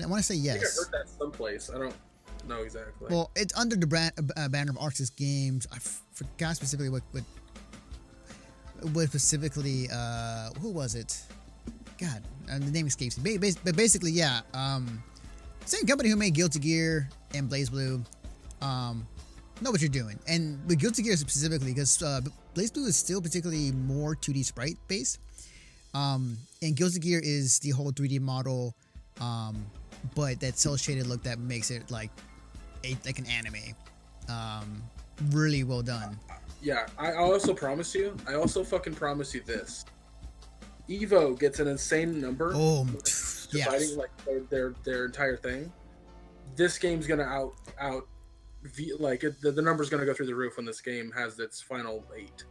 [SPEAKER 1] I want to say yes.
[SPEAKER 2] I think I heard that someplace. I don't know exactly.
[SPEAKER 1] Well, it's under the banner of Arxis Games. I forgot specifically what specifically. Who was it? God, the name escapes me. But basically, yeah. Same company who made Guilty Gear and BlazBlue. Know what you're doing, and with Guilty Gear specifically, because BlazBlue is still particularly more 2D sprite based, and Guilty Gear is the whole 3D model, but that cel shaded look that makes it like an anime. Really well done.
[SPEAKER 2] Yeah, I also fucking promise you this. Evo gets an insane number.
[SPEAKER 1] Oh,
[SPEAKER 2] dividing like their entire thing. This game's gonna the number's gonna go through the roof when this game has its final 8.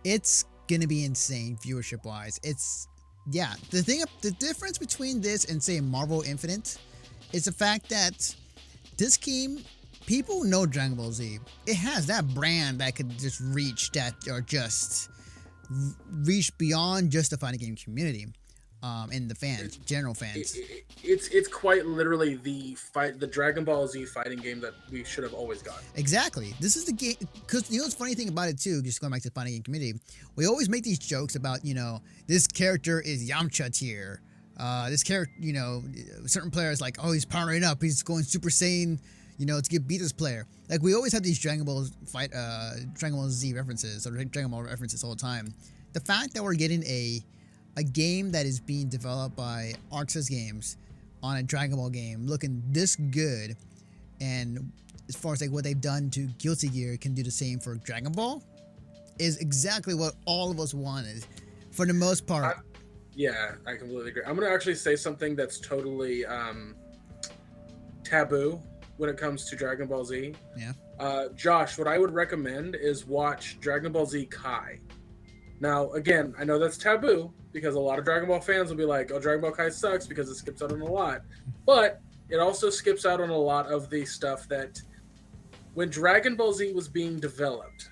[SPEAKER 1] It's gonna be insane viewership wise. The difference between this and say Marvel Infinite is the fact that this game, people know Dragon Ball Z. It has that brand that could just reach beyond just the fighting game community, and the fans, general fans.
[SPEAKER 2] It's quite literally the Dragon Ball Z fighting game that we should have always gotten.
[SPEAKER 1] Exactly. This is the game, because the funny thing about it too, just going back to the fighting game community, we always make these jokes about, this character is Yamcha tier. This character, certain players like, oh, he's powering up, he's going Super Saiyan, to beat this player. Like, we always have these Dragon Ball Z references, or Dragon Ball references all the time. The fact that we're getting a game that is being developed by Arxis Games on a Dragon Ball game looking this good, and as far as like what they've done to Guilty Gear can do the same for Dragon Ball, is exactly what all of us wanted for the most part.
[SPEAKER 2] I completely agree. I'm gonna actually say something that's totally taboo when it comes to Dragon Ball Z.
[SPEAKER 1] Yeah.
[SPEAKER 2] Josh, what I would recommend is watch Dragon Ball Z Kai. Now, again, I know that's taboo because a lot of Dragon Ball fans will be like, "Oh, Dragon Ball Kai sucks because it skips out on a lot," but it also skips out on a lot of the stuff that when Dragon Ball Z was being developed,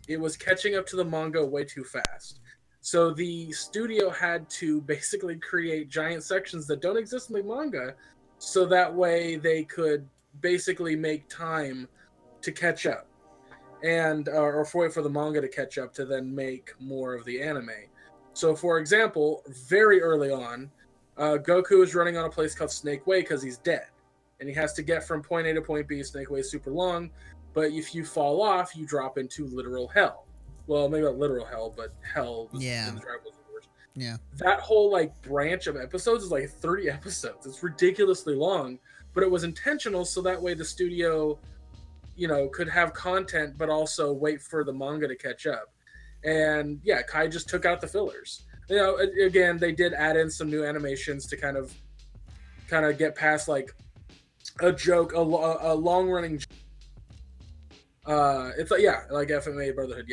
[SPEAKER 2] it was catching up to the manga way too fast. So the studio had to basically create giant sections that don't exist in the manga, so that way they could basically make time to catch up, and or wait for the manga to catch up to then make more of the anime. So, for example, very early on, Goku is running on a place called Snake Way because he's dead, and he has to get from point A to point B. Snake Way is super long, but if you fall off, you drop into literal hell. Well, maybe not literal hell, but hell in the Dragon Ball universe.
[SPEAKER 1] Yeah.
[SPEAKER 2] That whole like branch of episodes is like 30 episodes. It's ridiculously long, but it was intentional so that way the studio, could have content but also wait for the manga to catch up. And yeah, Kai just took out the fillers. Again, they did add in some new animations to kind of get past a joke, a long running. It's like FMA Brotherhood,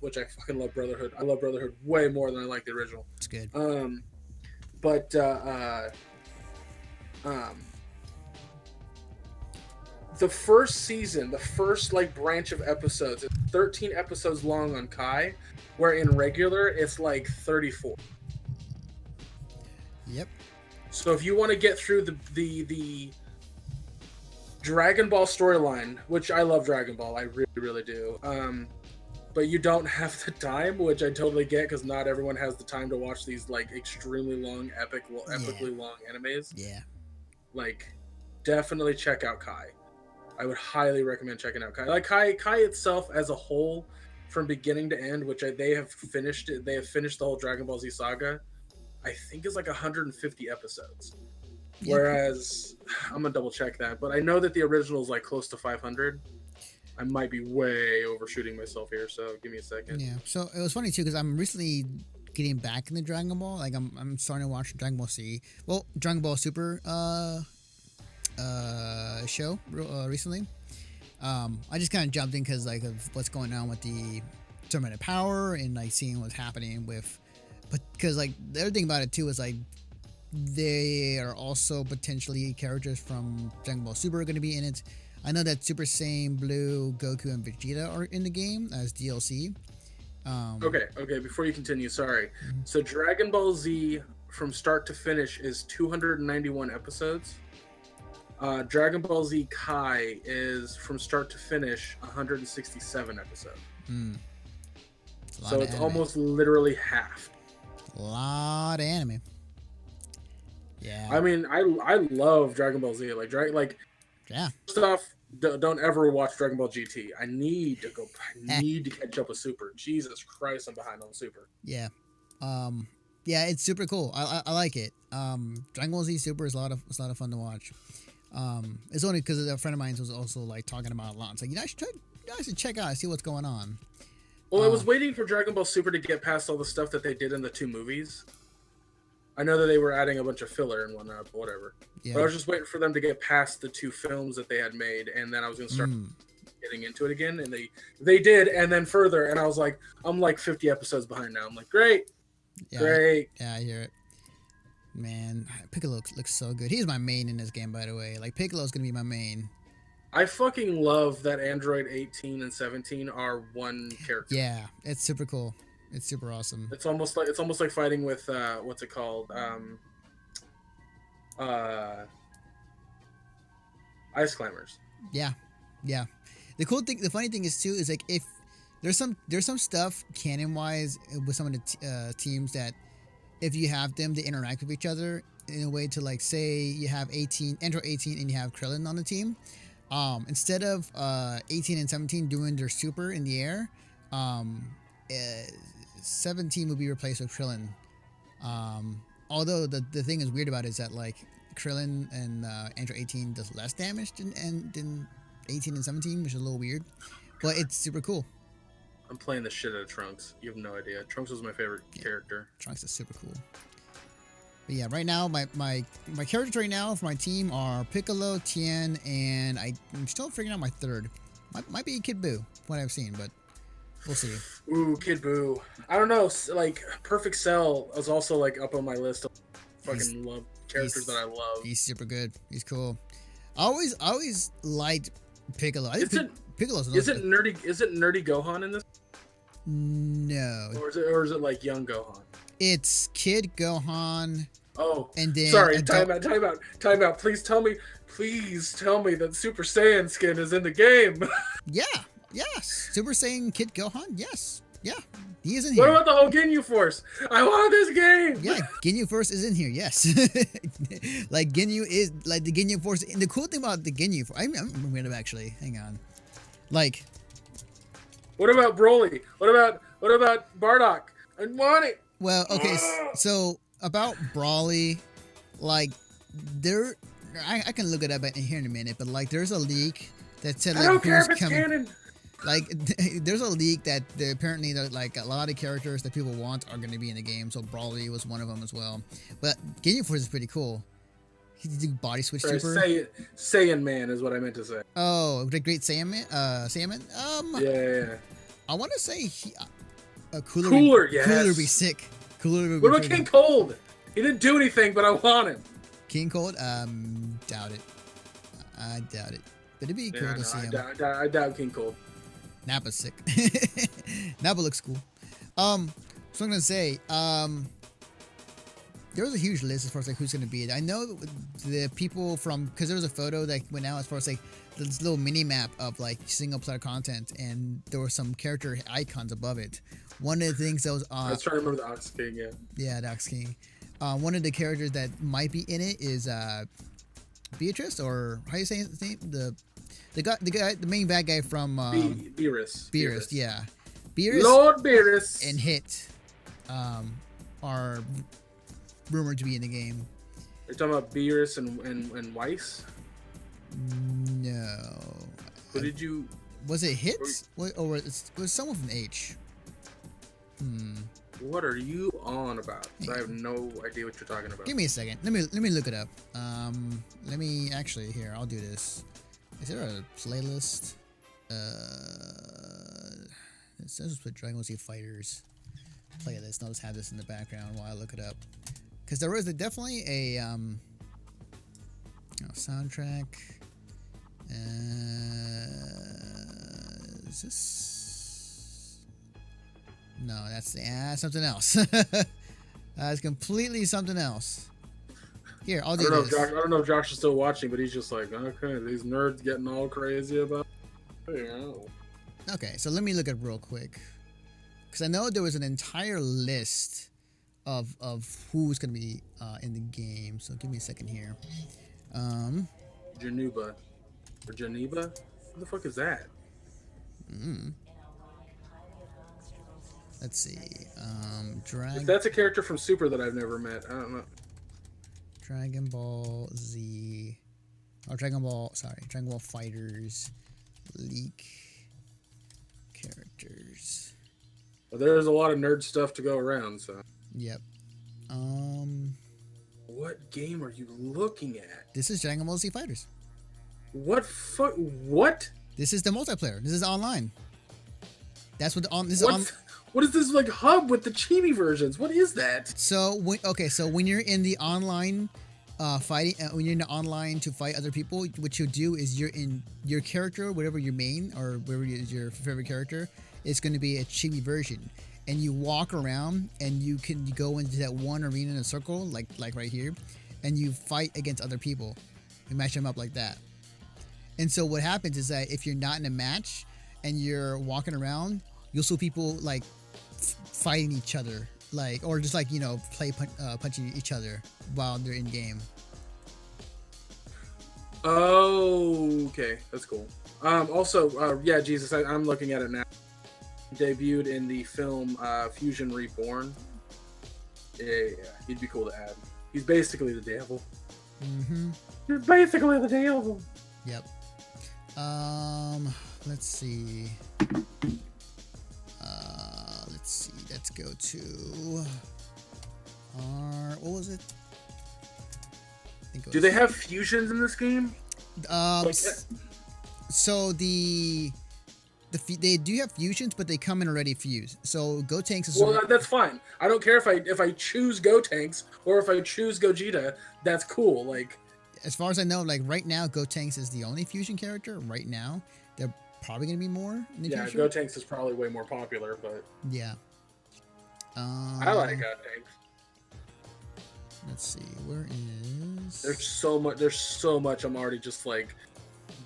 [SPEAKER 2] which I fucking love Brotherhood. I love Brotherhood way more than I like the original.
[SPEAKER 1] It's good.
[SPEAKER 2] The first season, the first branch of episodes, it's 13 episodes long on Kai, where in regular it's like 34.
[SPEAKER 1] Yep.
[SPEAKER 2] So if you want to get through the Dragon Ball storyline, which I love Dragon Ball, I really, really do. But you don't have the time, which I totally get, because not everyone has the time to watch these extremely long, epically long animes.
[SPEAKER 1] Yeah.
[SPEAKER 2] Definitely check out Kai. I would highly recommend checking out Kai. Kai itself as a whole, from beginning to end, which they have finished it. They have finished the whole Dragon Ball Z saga. I think is 150 episodes. Yeah. Whereas I'm gonna double check that, but I know that the original is close to 500. I might be way overshooting myself here, so give me a second.
[SPEAKER 1] Yeah. So it was funny too because I'm recently getting back into Dragon Ball. I'm starting to watch Dragon Ball Z. Well, Dragon Ball Super show recently. I just kind of jumped in because of what's going on with the Tournament of Power and seeing what's happening with, but because the other thing about it too is they are also potentially characters from Dragon Ball Super are going to be in it. I know that Super Saiyan Blue, Goku, and Vegeta are in the game as DLC.
[SPEAKER 2] Okay. Before you continue, sorry. Mm-hmm. So Dragon Ball Z from start to finish is 291 episodes. Dragon Ball Z Kai is from start to finish 167 episodes. So it's almost literally half.
[SPEAKER 1] A lot of anime. Yeah.
[SPEAKER 2] I mean, I love Dragon Ball Z.
[SPEAKER 1] Yeah.
[SPEAKER 2] Stuff. Don't ever watch Dragon Ball GT. I need to catch up with Super. Jesus Christ, I'm behind on Super.
[SPEAKER 1] Yeah. Yeah, it's super cool. I like it. Dragon Ball Z Super is a lot of fun to watch. It's only because a friend of mine was also talking about a lot. It's I should check out, see what's going on.
[SPEAKER 2] Well, I was waiting for Dragon Ball Super to get past all the stuff that they did in the 2 movies. I know that they were adding a bunch of filler and whatnot, but whatever. Yeah. But I was just waiting for them to get past the 2 films that they had made, and then I was going to start getting into it again. And they did, and then further, and I was I'm 50 episodes behind now. I'm great.
[SPEAKER 1] Yeah,
[SPEAKER 2] great.
[SPEAKER 1] Yeah, I hear it. Man, Piccolo looks so good. He's my main in this game, by the way. Piccolo's going to be my main.
[SPEAKER 2] I fucking love that Android 18 and 17 are one character.
[SPEAKER 1] Yeah, it's super cool. It's super awesome.
[SPEAKER 2] It's almost like fighting with what's it called? Ice climbers.
[SPEAKER 1] Yeah. The funny thing is too is if there's some stuff canon wise with some of the teams that if you have them, they interact with each other in a way to say you have Android 18 and you have Krillin on the team. Instead of 18 and 17 doing their super in the air, 17 will be replaced with Krillin. Although the thing is weird about it is that Krillin and Android 18 does less damage than 18 and 17, which is a little weird, but it's super cool.
[SPEAKER 2] I'm playing the shit out of Trunks. You have no idea. Trunks was my favorite character.
[SPEAKER 1] Trunks is super cool. But yeah, right now my characters right now for my team are Piccolo, Tien, and I'm still figuring out my third. Might be Kid Buu, from what I've seen, but We'll see.
[SPEAKER 2] Ooh, Kid Buu. I don't know. Like Perfect Cell is also like up on my list of
[SPEAKER 1] He's
[SPEAKER 2] fucking love characters that I love.
[SPEAKER 1] he's super good. He's cool. I always liked Piccolo. I think
[SPEAKER 2] Is it
[SPEAKER 1] Piccolo's
[SPEAKER 2] is it nerdy? Is it nerdy Gohan in this,
[SPEAKER 1] no.
[SPEAKER 2] or is it like young Gohan?
[SPEAKER 1] It's Kid Gohan,
[SPEAKER 2] Oh,
[SPEAKER 1] and then
[SPEAKER 2] sorry.
[SPEAKER 1] adult-
[SPEAKER 2] Time out. Please tell me that Super Saiyan skin is in the game.
[SPEAKER 1] Yeah, yes. Super Saiyan Kid Gohan. Yes, yeah. He is in
[SPEAKER 2] What
[SPEAKER 1] here.
[SPEAKER 2] about the whole Ginyu Force? I want this game.
[SPEAKER 1] Yeah, Ginyu Force is in here. Yes, like Ginyu is like the Ginyu Force. And the cool thing about the Ginyu Force, I'm remembering it actually. Hang on, like
[SPEAKER 2] What about Broly? What about Bardock? I want it.
[SPEAKER 1] well, okay, so about Brawly, like there, I can look it up here in a minute, but like there's a leak that said
[SPEAKER 2] I
[SPEAKER 1] like
[SPEAKER 2] don't care
[SPEAKER 1] who's
[SPEAKER 2] if it's
[SPEAKER 1] coming.
[SPEAKER 2] canon.
[SPEAKER 1] Like there's a leak that apparently like a lot of characters that people want are going to be in the game. So Brawly was one of them as well. But Ginyu Force is pretty cool. He did do body switch
[SPEAKER 2] Sorry,
[SPEAKER 1] super.
[SPEAKER 2] Saiyan Man is what I meant to say.
[SPEAKER 1] Oh, the Great Saiyaman. Saiyaman.
[SPEAKER 2] Yeah.
[SPEAKER 1] I want to say Cooler.
[SPEAKER 2] Cooler, yes.
[SPEAKER 1] Cooler would be sick. Cooler would be.
[SPEAKER 2] What about
[SPEAKER 1] pretty
[SPEAKER 2] King
[SPEAKER 1] good.
[SPEAKER 2] Cold? He didn't do anything, but I want him.
[SPEAKER 1] King Cold? Doubt it. I doubt it. But it'd be cool to see him.
[SPEAKER 2] I doubt King Cold.
[SPEAKER 1] Nappa's sick. Nappa looks cool. So I'm gonna say, there was a huge list as far as like who's gonna be it. I know the people from because there was a photo that went out as far as like this little mini map of like single player content, and there were some character icons above it. One of the things that was
[SPEAKER 2] I was trying to remember the Ox King.
[SPEAKER 1] yeah, the Ox King. One of the characters that might be in it is Beatrice, or how you say his name? The main bad guy from
[SPEAKER 2] Beerus.
[SPEAKER 1] Yeah. Beerus
[SPEAKER 2] Lord Beerus.
[SPEAKER 1] and Hit are rumored to be in the game.
[SPEAKER 2] You're talking about Beerus and Weiss?
[SPEAKER 1] No.
[SPEAKER 2] Who did you?
[SPEAKER 1] Was it Hit? Or was someone from H?
[SPEAKER 2] What are you on about? I have no idea what you're talking about.
[SPEAKER 1] Give me a second. Let me look it up. Let me actually here. I'll do this. Is there a playlist? It says put Dragon Ball Z Fighters playlist. I'll just have this in the background while I look it up. Because there was definitely a soundtrack. Is this? No, that's something else. That's completely something else. Here, I'll do this.
[SPEAKER 2] I don't know if Josh is still watching, but he's just like, okay, these nerds getting all crazy about.
[SPEAKER 1] Okay, so let me look at it real quick, because I know there was an entire list of who's gonna be in the game. So give me a second here.
[SPEAKER 2] Januba or Geneva? What the fuck is that?
[SPEAKER 1] Let's see.
[SPEAKER 2] If that's a character from Super that I've never met, I don't know.
[SPEAKER 1] Dragon Ball Z. Oh, Dragon Ball Fighters leak characters.
[SPEAKER 2] Well, there's a lot of nerd stuff to go around, so.
[SPEAKER 1] Yep.
[SPEAKER 2] What game are you looking at?
[SPEAKER 1] This is Dragon Ball Z Fighters.
[SPEAKER 2] What fuck? What?
[SPEAKER 1] This is the multiplayer. This is online. That's what
[SPEAKER 2] What is this like hub with the chibi versions? What is that?
[SPEAKER 1] So when you're in the online fighting, when you're in the online to fight other people, what you do is you're in your character, whatever your main or whatever is your favorite character, it's going to be a chibi version, and you walk around and you can go into that one arena in a circle, like right here, and you fight against other people, and match them up like that. And so what happens is that if you're not in a match and you're walking around, you'll see people like fighting each other, like, or just like, you know, punching each other while they're in game.
[SPEAKER 2] Oh, okay, that's cool. Also, yeah, Jesus, I'm looking at it now. Debuted in the film Fusion Reborn. Yeah, he'd be cool to add. He's basically the devil. You're basically the devil.
[SPEAKER 1] Yep. Let's see. Let's go to what was it?
[SPEAKER 2] Do they have fusions in this game?
[SPEAKER 1] So the they do have fusions, but they come in already fused. So Gotenks is
[SPEAKER 2] Well, that's fine. I don't care if I choose Gotenks or if I choose Gogeta. That's cool. Like,
[SPEAKER 1] as far as I know, like right now, Gotenks is the only fusion character right now. They're probably gonna be more in the
[SPEAKER 2] yeah,
[SPEAKER 1] future.
[SPEAKER 2] Gotenks is probably way more popular, but
[SPEAKER 1] Yeah.
[SPEAKER 2] I like Gotenks.
[SPEAKER 1] Let's see, where is?
[SPEAKER 2] There's so much. There's so much. I'm already just like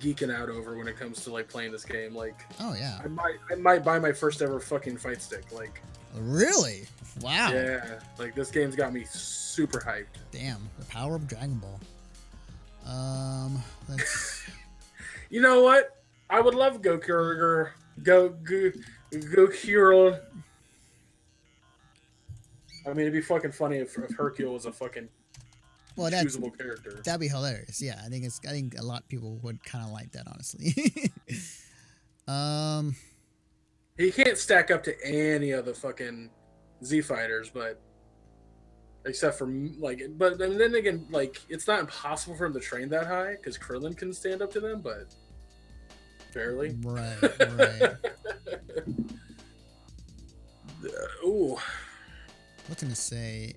[SPEAKER 2] geeking out over when it comes to like playing this game. Like,
[SPEAKER 1] oh yeah,
[SPEAKER 2] I might buy my first ever fucking fight stick. Like,
[SPEAKER 1] really? Wow.
[SPEAKER 2] yeah, like this game's got me super hyped.
[SPEAKER 1] Damn, the power of Dragon Ball. Let's.
[SPEAKER 2] You know what? I would love Gokuro. Gokuro. I mean, it'd be fucking funny if Hercule was a fucking choosable character.
[SPEAKER 1] That'd be hilarious. Yeah, I think a lot of people would kind of like that, honestly.
[SPEAKER 2] He can't stack up to any of the fucking Z fighters, but except for like, but then again, like it's not impossible for him to train that high because Krillin can stand up to them, but barely.
[SPEAKER 1] Right.
[SPEAKER 2] Ooh.
[SPEAKER 1] What can I say?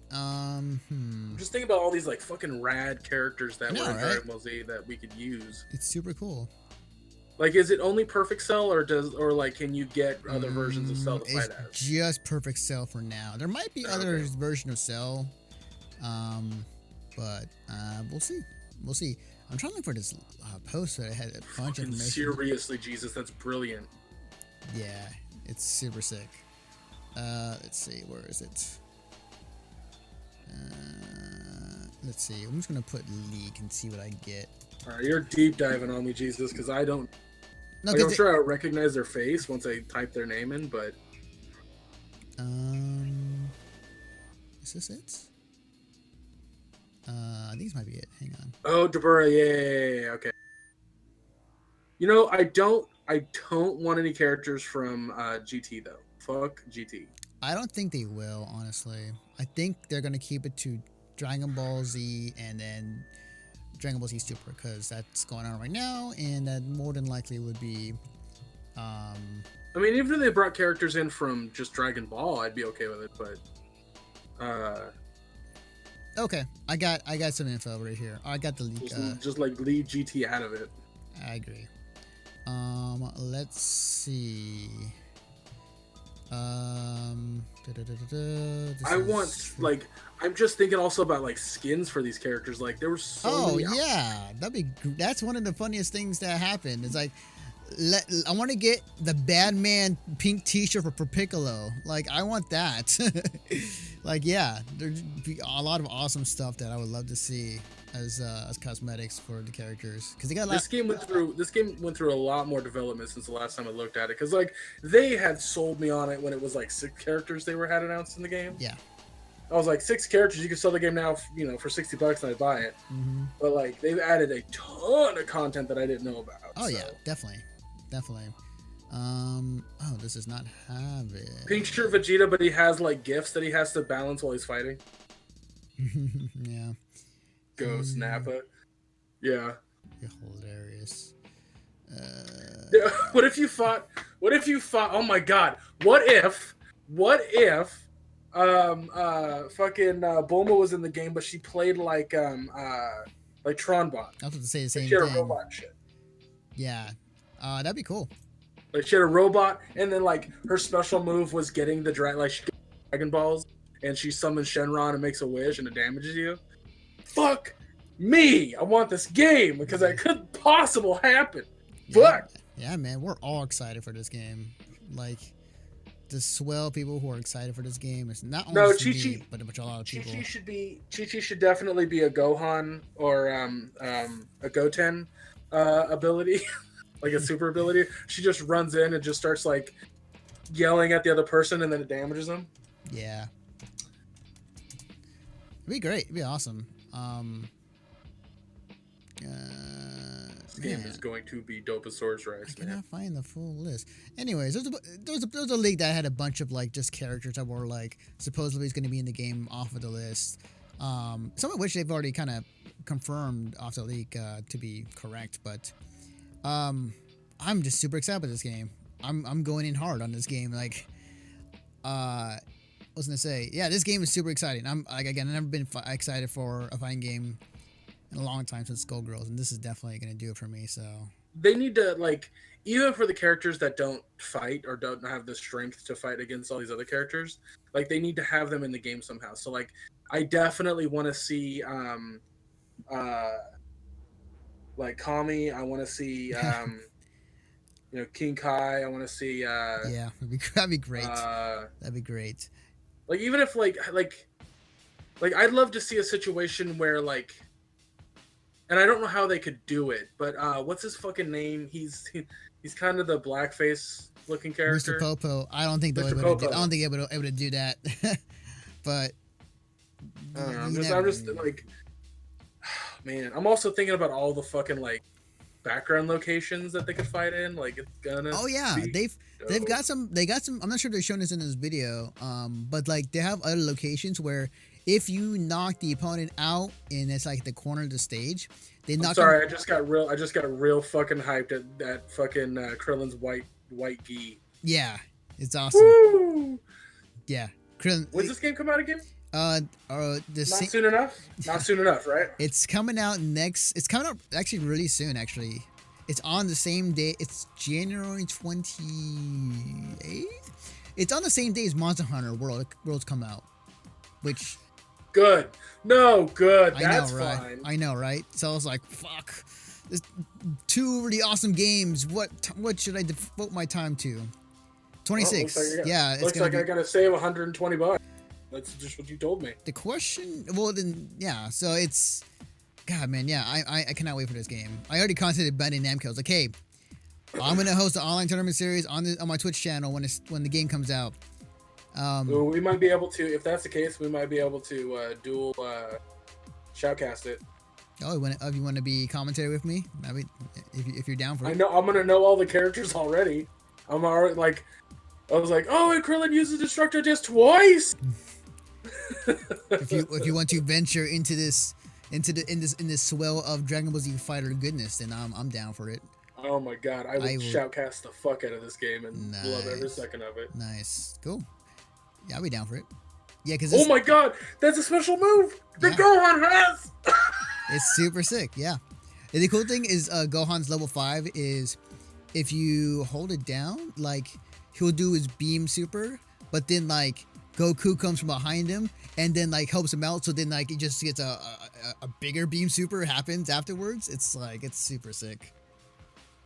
[SPEAKER 2] Just think about all these like fucking rad characters that were in
[SPEAKER 1] right?
[SPEAKER 2] Dragon Ball Z that we could use.
[SPEAKER 1] It's super cool.
[SPEAKER 2] Like, is it only Perfect Cell, or like can you get other versions of Cell to fight as?
[SPEAKER 1] It's just Perfect Cell for now. There might be other version of Cell, but we'll see. We'll see. I'm trying to look for this poster that had a bunch of information.
[SPEAKER 2] Seriously, Jesus, that's brilliant.
[SPEAKER 1] Yeah, it's super sick. Let's see, where is it? Let's see. I'm just gonna put League and see what I get.
[SPEAKER 2] All right, you're deep diving on me, Jesus, because I don't.
[SPEAKER 1] No,
[SPEAKER 2] like, I'm sure I recognize their face once I type their name in, but.
[SPEAKER 1] Is this it? I think this might be it. Hang on.
[SPEAKER 2] Oh, Dabura, yeah, okay. You know, I don't want any characters from GT though. Fuck GT.
[SPEAKER 1] I don't think they will, honestly. I think they're gonna keep it to Dragon Ball Z and then Dragon Ball Z Super, because that's going on right now, and that more than likely would be.
[SPEAKER 2] I mean, even if they brought characters in from just Dragon Ball, I'd be okay with it. But
[SPEAKER 1] okay, I got some info right here. I got the leak.
[SPEAKER 2] Just like leave GT out of it.
[SPEAKER 1] I agree. Let's see.
[SPEAKER 2] I'm just thinking also about like skins for these characters. Like there were so many.
[SPEAKER 1] Yeah, that's one of the funniest things that happened. It's like, I want to get the Batman pink T-shirt for Piccolo. Like I want that. Like yeah, there's a lot of awesome stuff that I would love to see as cosmetics for the characters, because they got a lot. This game
[SPEAKER 2] went through a lot more development since the last time I looked at it, because like they had sold me on it when it was like 6 characters they had announced in the game.
[SPEAKER 1] Yeah,
[SPEAKER 2] I was like, 6 characters, you can sell the game now, for $60 and I'd buy it.
[SPEAKER 1] Mm-hmm.
[SPEAKER 2] But like they've added a ton of content that I didn't know about.
[SPEAKER 1] Oh yeah, definitely. Oh, this does not have it.
[SPEAKER 2] Pink shirt Vegeta, but he has like gifts that he has to balance while he's fighting.
[SPEAKER 1] Yeah.
[SPEAKER 2] Ghost Nappa. Yeah.
[SPEAKER 1] You're hilarious.
[SPEAKER 2] Yeah, what if you fought? Oh my God! What if? Fucking Bulma was in the game, but she played like Tronbot.
[SPEAKER 1] I was about to say the same
[SPEAKER 2] she had
[SPEAKER 1] thing.
[SPEAKER 2] A robot shit.
[SPEAKER 1] Yeah. That'd be cool.
[SPEAKER 2] Like she had a robot, and then like her special move was getting the Dragon Balls, and she summons Shenron and makes a wish, and it damages you. Fuck me! I want this game because that couldn't possible happen. Fuck.
[SPEAKER 1] Yeah, man, we're all excited for this game. Like the swell people who are excited for this game. It's not only me, but a lot of people.
[SPEAKER 2] Chi-Chi should definitely be a Gohan or a Goten ability. Like a super ability. She just runs in and just starts like yelling at the other person, and then it damages them.
[SPEAKER 1] Yeah. It'd be great. It'd be awesome.
[SPEAKER 2] This game is going to be Doposaurus Rex.
[SPEAKER 1] I cannot find the full list. Anyways, there was a league that had a bunch of like just characters that were like supposedly is going to be in the game off of the list. Some of which they've already kind of confirmed off the league to be correct, but I'm just super excited about this game. I'm going in hard on this game. Like, I was gonna say, yeah, this game is super exciting. I'm like, again, I've never been excited for a fighting game in a long time since Skullgirls, and this is definitely gonna do it for me. So
[SPEAKER 2] They need to, like, even for the characters that don't fight or don't have the strength to fight against all these other characters, like, they need to have them in the game somehow. So, like, I definitely want to see uh like Kami. I want to see King Kai. I want to see
[SPEAKER 1] yeah, that'd be great.
[SPEAKER 2] uh
[SPEAKER 1] That'd be great.
[SPEAKER 2] like, even if like I'd love to see a situation where, like, and I don't know how they could do it, but what's his fucking name? He's kind of the blackface looking
[SPEAKER 1] Mr.
[SPEAKER 2] character.
[SPEAKER 1] Popo. I don't think they'll
[SPEAKER 2] Mr.
[SPEAKER 1] able to do.
[SPEAKER 2] Popo.
[SPEAKER 1] I don't think able to do that. But
[SPEAKER 2] I don't know.
[SPEAKER 1] you
[SPEAKER 2] I'm just
[SPEAKER 1] never
[SPEAKER 2] like, man. I'm also thinking about all the fucking, like, background locations that they could fight in. Like, it's gonna.
[SPEAKER 1] Oh yeah,
[SPEAKER 2] be
[SPEAKER 1] they've
[SPEAKER 2] dope.
[SPEAKER 1] got some. They got some. I'm not sure if they're showing this in this video. But like they have other locations where if you knock the opponent out and it's like the corner of the stage, they
[SPEAKER 2] I'm
[SPEAKER 1] knock.
[SPEAKER 2] sorry, I just got real fucking hyped at that fucking Krillin's white gi.
[SPEAKER 1] Yeah, it's awesome.
[SPEAKER 2] Woo!
[SPEAKER 1] Yeah, Krillin.
[SPEAKER 2] When's this game come out again?
[SPEAKER 1] The
[SPEAKER 2] Not soon enough. Not soon enough, right?
[SPEAKER 1] It's coming out next. It's coming out actually really soon. Actually, it's on the same day. It's January 28th. It's on the same day as Monster Hunter Worlds come out, which
[SPEAKER 2] Good. No, good.
[SPEAKER 1] I
[SPEAKER 2] That's
[SPEAKER 1] know, right?
[SPEAKER 2] fine.
[SPEAKER 1] I know, right? So I was like, fuck. There's two really awesome games. What should I devote my time to? 26. Yeah, it's
[SPEAKER 2] Looks
[SPEAKER 1] gonna
[SPEAKER 2] like
[SPEAKER 1] be.
[SPEAKER 2] I gotta save $120. That's just what you told me.
[SPEAKER 1] The question, well then, yeah. So it's, God, man, yeah. I cannot wait for this game. I already contacted Bandai Namco. I was like, hey, I'm gonna host an online tournament series on my Twitch channel when the game comes out.
[SPEAKER 2] Well, we might be able to, if that's the case, we might be able to dual shoutcast it.
[SPEAKER 1] Oh, you want to be commentator with me? I mean, if you're down for
[SPEAKER 2] I
[SPEAKER 1] it.
[SPEAKER 2] know I'm gonna know all the characters already. I'm already like, I was like, oh, and Krillin uses Destructo Disc twice.
[SPEAKER 1] If you want to venture into this swell of Dragon Ball Z Fighter goodness, then I'm down for it.
[SPEAKER 2] Oh my god, I will shoutcast the fuck out of this game and love every second of it.
[SPEAKER 1] Nice, cool. Yeah, I'll be down for it. Yeah, because
[SPEAKER 2] oh my god, that's a special move that Gohan has.
[SPEAKER 1] It's super sick. Yeah, and the cool thing is Gohan's level 5 is if you hold it down, like he'll do his beam super, but then like Goku comes from behind him and then like helps him out. So then like he just gets a bigger beam super happens afterwards. It's like it's super sick.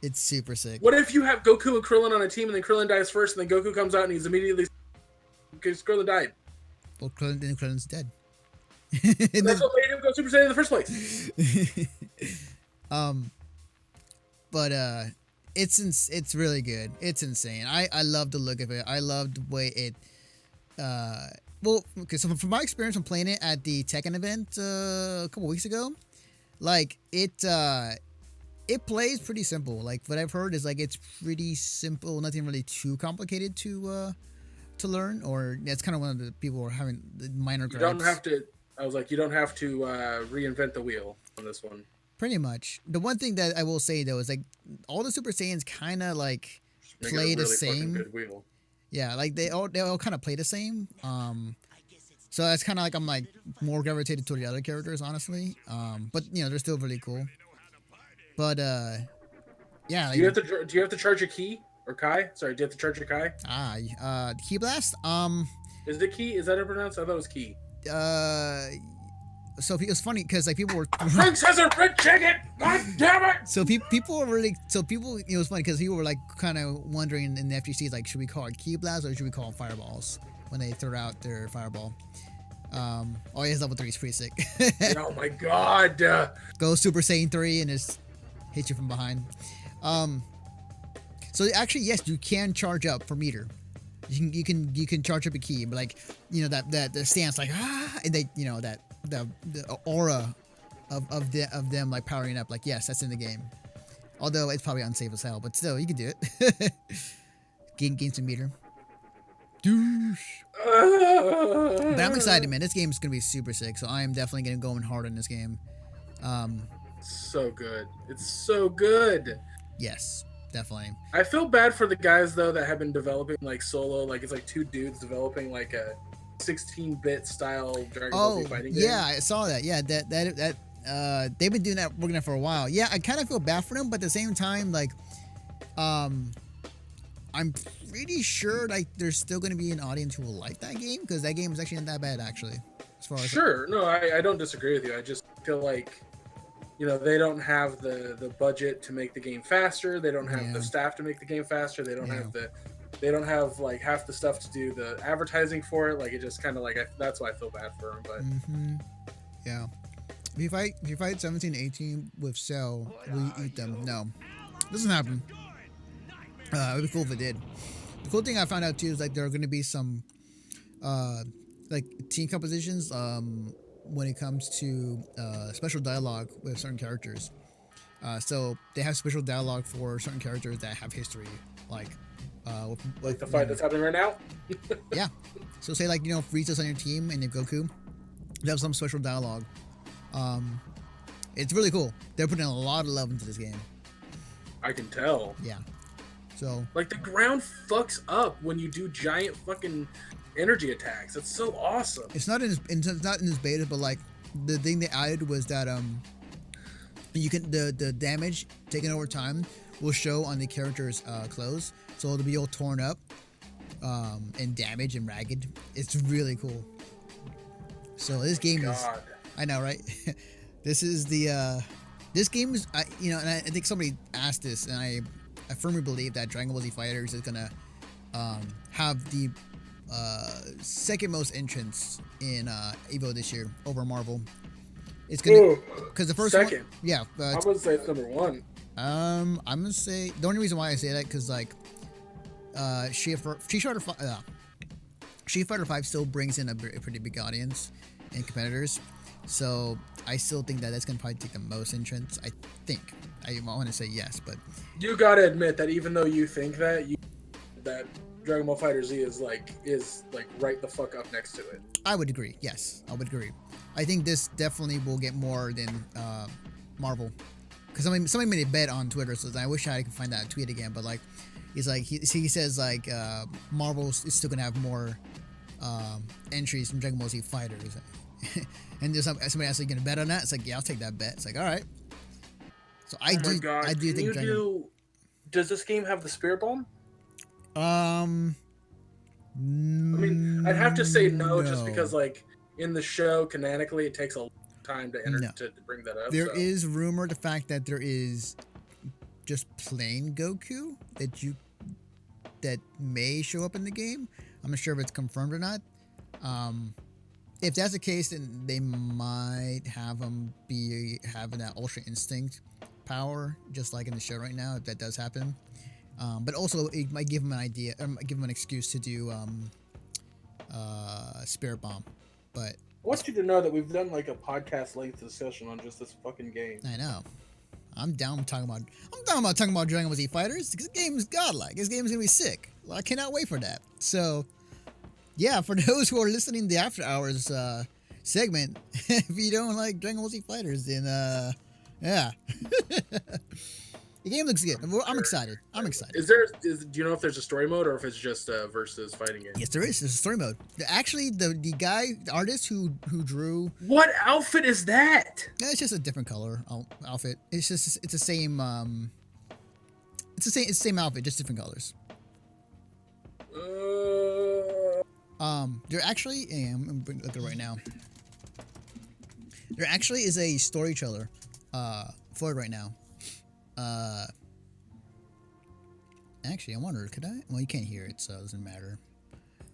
[SPEAKER 1] It's super sick.
[SPEAKER 2] What if you have Goku and Krillin on a team and then Krillin dies first and then Goku comes out and he's immediately because Krillin died?
[SPEAKER 1] Well, Krillin's dead.
[SPEAKER 2] That's what made him go Super Saiyan in the first place.
[SPEAKER 1] But it's really good. It's insane. I love the look of it. I love the way it. Well, okay. So from my experience from playing it at the Tekken event a couple weeks ago, like it plays pretty simple. Like what I've heard is like it's pretty simple. Nothing really too complicated to learn. Or that's kind of one of the people who are having the minor gripes.
[SPEAKER 2] You don't have to. I was like, you don't have to reinvent the wheel on this one.
[SPEAKER 1] Pretty much. The one thing that I will say though is like all the Super Saiyans kind of like play the same.
[SPEAKER 2] Good wheel.
[SPEAKER 1] Yeah, like they all kind of play the same. So that's kind of like I'm like more gravitated toward the other characters, honestly. But you know they're still really cool. But yeah. Like,
[SPEAKER 2] do you have to charge a key or Kai? Sorry, do you have to charge a Kai?
[SPEAKER 1] Key Blast.
[SPEAKER 2] Is it key? Is that how it pronounced? I thought it was key.
[SPEAKER 1] So it was funny because like people were.
[SPEAKER 2] Franks has a red ticket. God damn it!
[SPEAKER 1] So people were really. So people, it was funny because people were like kind of wondering in the FGC like, should we call it Key Blast or should we call it Fireballs when they throw out their fireball? Oh, his level 3 is pretty sick.
[SPEAKER 2] Oh my god!
[SPEAKER 1] Go Super Saiyan 3 and just hit you from behind. So actually, yes, you can charge up for meter. You can charge up a key, but like that the stance like and they that the aura of them like powering up like yes, that's in the game. Although it's probably unsafe as hell, but still you can do it. gain some meter. Douche. But I'm excited, man. This game is gonna be super sick, so I am definitely gonna go in hard on this game.
[SPEAKER 2] So good. It's so good.
[SPEAKER 1] Yes, definitely.
[SPEAKER 2] I feel bad for the guys though that have been developing like solo, like it's like two dudes developing like a 16-bit style Dragon Ball Z
[SPEAKER 1] Oh,
[SPEAKER 2] fighting
[SPEAKER 1] yeah,
[SPEAKER 2] game.
[SPEAKER 1] I saw that. Yeah, that they've been doing that, working that for a while. Yeah, I kind of feel bad for them, but at the same time, like, um, I'm pretty sure like there's still going to be an audience who will like that game because that game is actually not that bad, actually. As far as
[SPEAKER 2] Sure, no, I don't disagree with you. I just feel like they don't have the budget to make the game faster. They don't have
[SPEAKER 1] yeah,
[SPEAKER 2] the staff to make the game faster. They don't
[SPEAKER 1] yeah.
[SPEAKER 2] have like half the stuff to do the advertising for it. Like it just kind of like that's why I feel bad for them. But
[SPEAKER 1] Yeah. If you fight 17, 18 with Cell, will you eat them? No, doesn't happen. It'd be cool if it did. The cool thing I found out too is like there are going to be some like team compositions when it comes to special dialogue with certain characters. So they have special dialogue for certain characters that have history, like
[SPEAKER 2] like the fight that's happening right now.
[SPEAKER 1] yeah. So say like Frieza's on your team and if Goku, they have some special dialogue. It's really cool. They're putting a lot of love into this game.
[SPEAKER 2] I can tell.
[SPEAKER 1] Yeah. So
[SPEAKER 2] like the ground fucks up when you do giant fucking energy attacks. It's so awesome.
[SPEAKER 1] It's not in this beta, but like the thing they added was that you can the damage taken over time will show on the character's clothes, so it'll be all torn up and damaged and ragged. It's really cool. So this game is, I know, right? This is the this game is and I think somebody asked this, and I firmly believe that Dragon Ball Z Fighters is gonna have the second most entrants in Evo this year over Marvel. It's gonna because the first
[SPEAKER 2] second.
[SPEAKER 1] one, yeah.
[SPEAKER 2] I would say it's number one.
[SPEAKER 1] I'm gonna say the only reason why I say that because like Street Fighter 5 still brings in a pretty big audience and competitors, so I still think that that's gonna probably take the most entrants. I think I want to say yes, but
[SPEAKER 2] you gotta admit that even though you think that Dragon Ball Fighter Z is like right the fuck up next to it.
[SPEAKER 1] I would agree. Yes, I would agree. I think this definitely will get more than Marvel, because somebody made a bet on Twitter. So I wish I could find that tweet again. But like, he's like he says like Marvel is still gonna have more entries from Dragon Ball Z Fighters. And there's somebody else gonna bet on that. It's like, yeah, I'll take that bet. It's like, all right. So I do think.
[SPEAKER 2] Does this game have the Spirit Bomb?
[SPEAKER 1] I
[SPEAKER 2] mean, I'd have to say no, just because like in the show canonically it takes a long time to enter to bring that up.
[SPEAKER 1] There is rumor the fact that there is just plain Goku that may show up in the game. I'm not sure if it's confirmed or not. If that's the case, then they might have him be having that Ultra Instinct power, just like in the show right now, if that does happen. But also, it might give him an idea, or give him an excuse to do Spirit Bomb. But
[SPEAKER 2] I want you to know that we've done like a podcast length discussion on just this fucking game.
[SPEAKER 1] I know. I'm down talking about Dragon Ball Z Fighters. This game is godlike. This game is gonna be sick. I cannot wait for that. So, yeah, for those who are listening to the After Hours segment, if you don't like Dragon Ball Z Fighters, then yeah. The game looks good. I'm excited.
[SPEAKER 2] Do you know if there's a story mode or if it's just a versus fighting game?
[SPEAKER 1] Yes, there is. There's a story mode. Actually, the artist who drew.
[SPEAKER 2] What outfit is that?
[SPEAKER 1] Yeah, it's just a different color outfit. It's the same. It's the same outfit, just different colors. There actually I'm looking at it right now. There actually is a story trailer, for it right now. Actually, I wonder, could I? Well, you can't hear it, so it doesn't matter.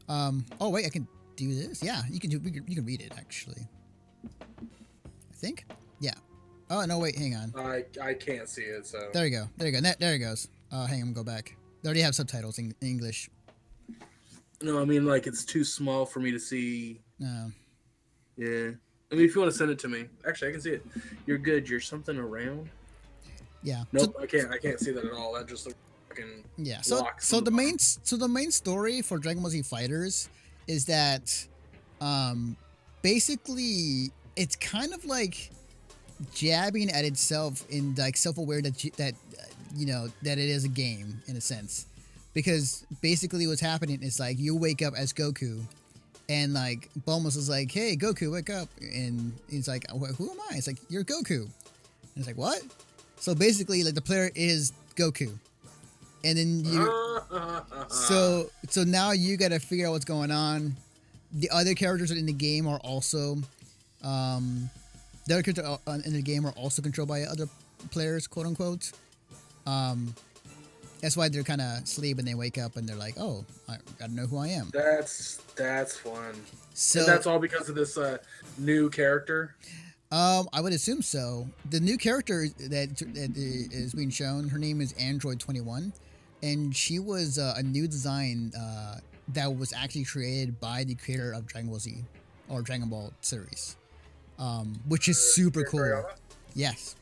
[SPEAKER 1] Oh wait, I can do this. Yeah, you can read it actually. I think. Yeah. Oh no, wait, hang on.
[SPEAKER 2] I can't see it, so.
[SPEAKER 1] There you go. There it goes. Hang on, go back. They already have subtitles in English.
[SPEAKER 2] No, I mean like it's too small for me to see.
[SPEAKER 1] No.
[SPEAKER 2] Yeah. I mean, if you want to send it to me, actually, I can see it. You're good. You're something around.
[SPEAKER 1] Yeah.
[SPEAKER 2] Nope, I can't see that at all. That just looks fucking.
[SPEAKER 1] Yeah. So the main story for Dragon Ball Z Fighters is that, basically it's kind of like jabbing at itself in like self-aware that that it is a game in a sense, because basically what's happening is like you wake up as Goku, and like Bulma's is like, "Hey, Goku, wake up!" And he's like, "Who am I?" It's like, "You're Goku." And it's like, "What?" So basically, like the player is Goku, and then so now you got to figure out what's going on. The other characters in the game are also, the other characters in the game are also controlled by other players, quote unquote. That's why they're kind of asleep and they wake up and they're like, "Oh, I gotta know who I am."
[SPEAKER 2] That's fun.
[SPEAKER 1] So
[SPEAKER 2] and that's all because of this new character.
[SPEAKER 1] I would assume so. The new character that is being shown, her name is Android 21, and she was a new design that was actually created by the creator of Dragon Ball Z or Dragon Ball series, which is super cool.
[SPEAKER 2] Toriyama?
[SPEAKER 1] Yes,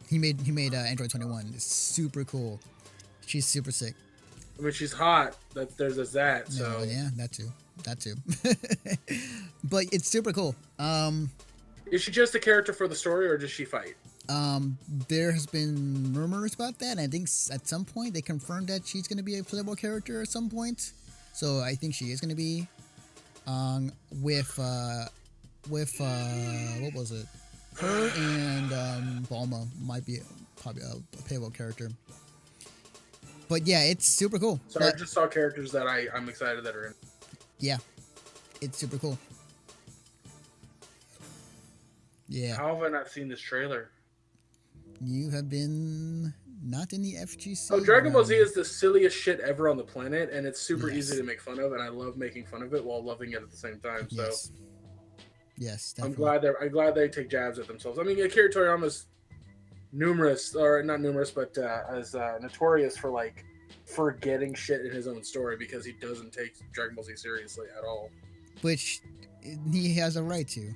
[SPEAKER 1] he made Android 21. It's super cool. She's super sick.
[SPEAKER 2] I mean, she's hot. There's that. So
[SPEAKER 1] yeah, that too. But it's super cool.
[SPEAKER 2] Is she just a character for the story, or does she fight?
[SPEAKER 1] There has been rumors about that, and I think at some point they confirmed that she's going to be a playable character at some point. So I think she is going to be with what was it? Her and Bulma might be probably a playable character. But yeah, it's super cool.
[SPEAKER 2] So I just saw characters that I'm excited that are in.
[SPEAKER 1] Yeah, it's super cool. Yeah.
[SPEAKER 2] How have I not seen this trailer?
[SPEAKER 1] You have been not in the FGC.
[SPEAKER 2] Oh, Dragon Ball Z is the silliest shit ever on the planet, and it's super easy to make fun of, and I love making fun of it while loving it at the same time. So,
[SPEAKER 1] yes, definitely.
[SPEAKER 2] I'm glad they take jabs at themselves. I mean, Akira Toriyama's not numerous, but as notorious for like forgetting shit in his own story because he doesn't take Dragon Ball Z seriously at all.
[SPEAKER 1] Which he has a right to.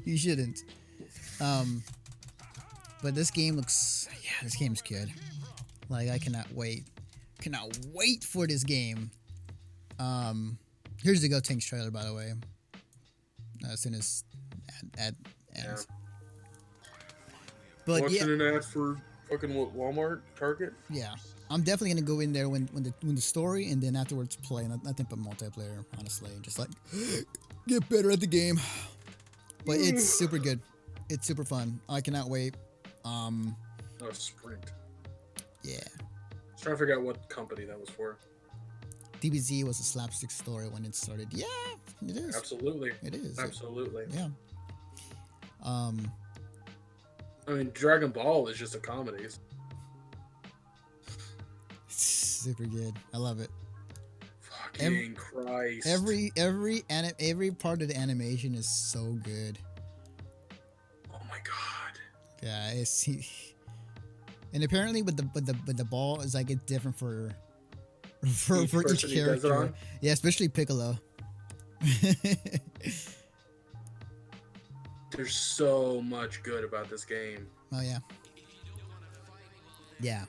[SPEAKER 1] He shouldn't. But this game looks. Yeah, this game's good. Like I cannot wait. Cannot wait for this game. Here's the Go Tanks trailer, by the way. As soon as ad ends. But
[SPEAKER 2] watching an ad for fucking Walmart, Target.
[SPEAKER 1] Yeah, I'm definitely gonna go in there when the story, and then afterwards play. Nothing but multiplayer, honestly. Just like get better at the game. But it's super good. It's super fun. I cannot wait.
[SPEAKER 2] Sprint.
[SPEAKER 1] Yeah.
[SPEAKER 2] I was trying to figure out what company that was for.
[SPEAKER 1] DBZ was a slapstick story when it started. Yeah, it is.
[SPEAKER 2] Absolutely.
[SPEAKER 1] It is.
[SPEAKER 2] Absolutely.
[SPEAKER 1] Yeah.
[SPEAKER 2] I mean, Dragon Ball is just a comedy.
[SPEAKER 1] It's super good. I love it.
[SPEAKER 2] Fucking Christ.
[SPEAKER 1] Every part of the animation is so good.
[SPEAKER 2] Oh my god.
[SPEAKER 1] Yeah, and apparently with the ball is like it's different for each character. Yeah, especially Piccolo.
[SPEAKER 2] There's so much good about this game.
[SPEAKER 1] Oh yeah. Yeah.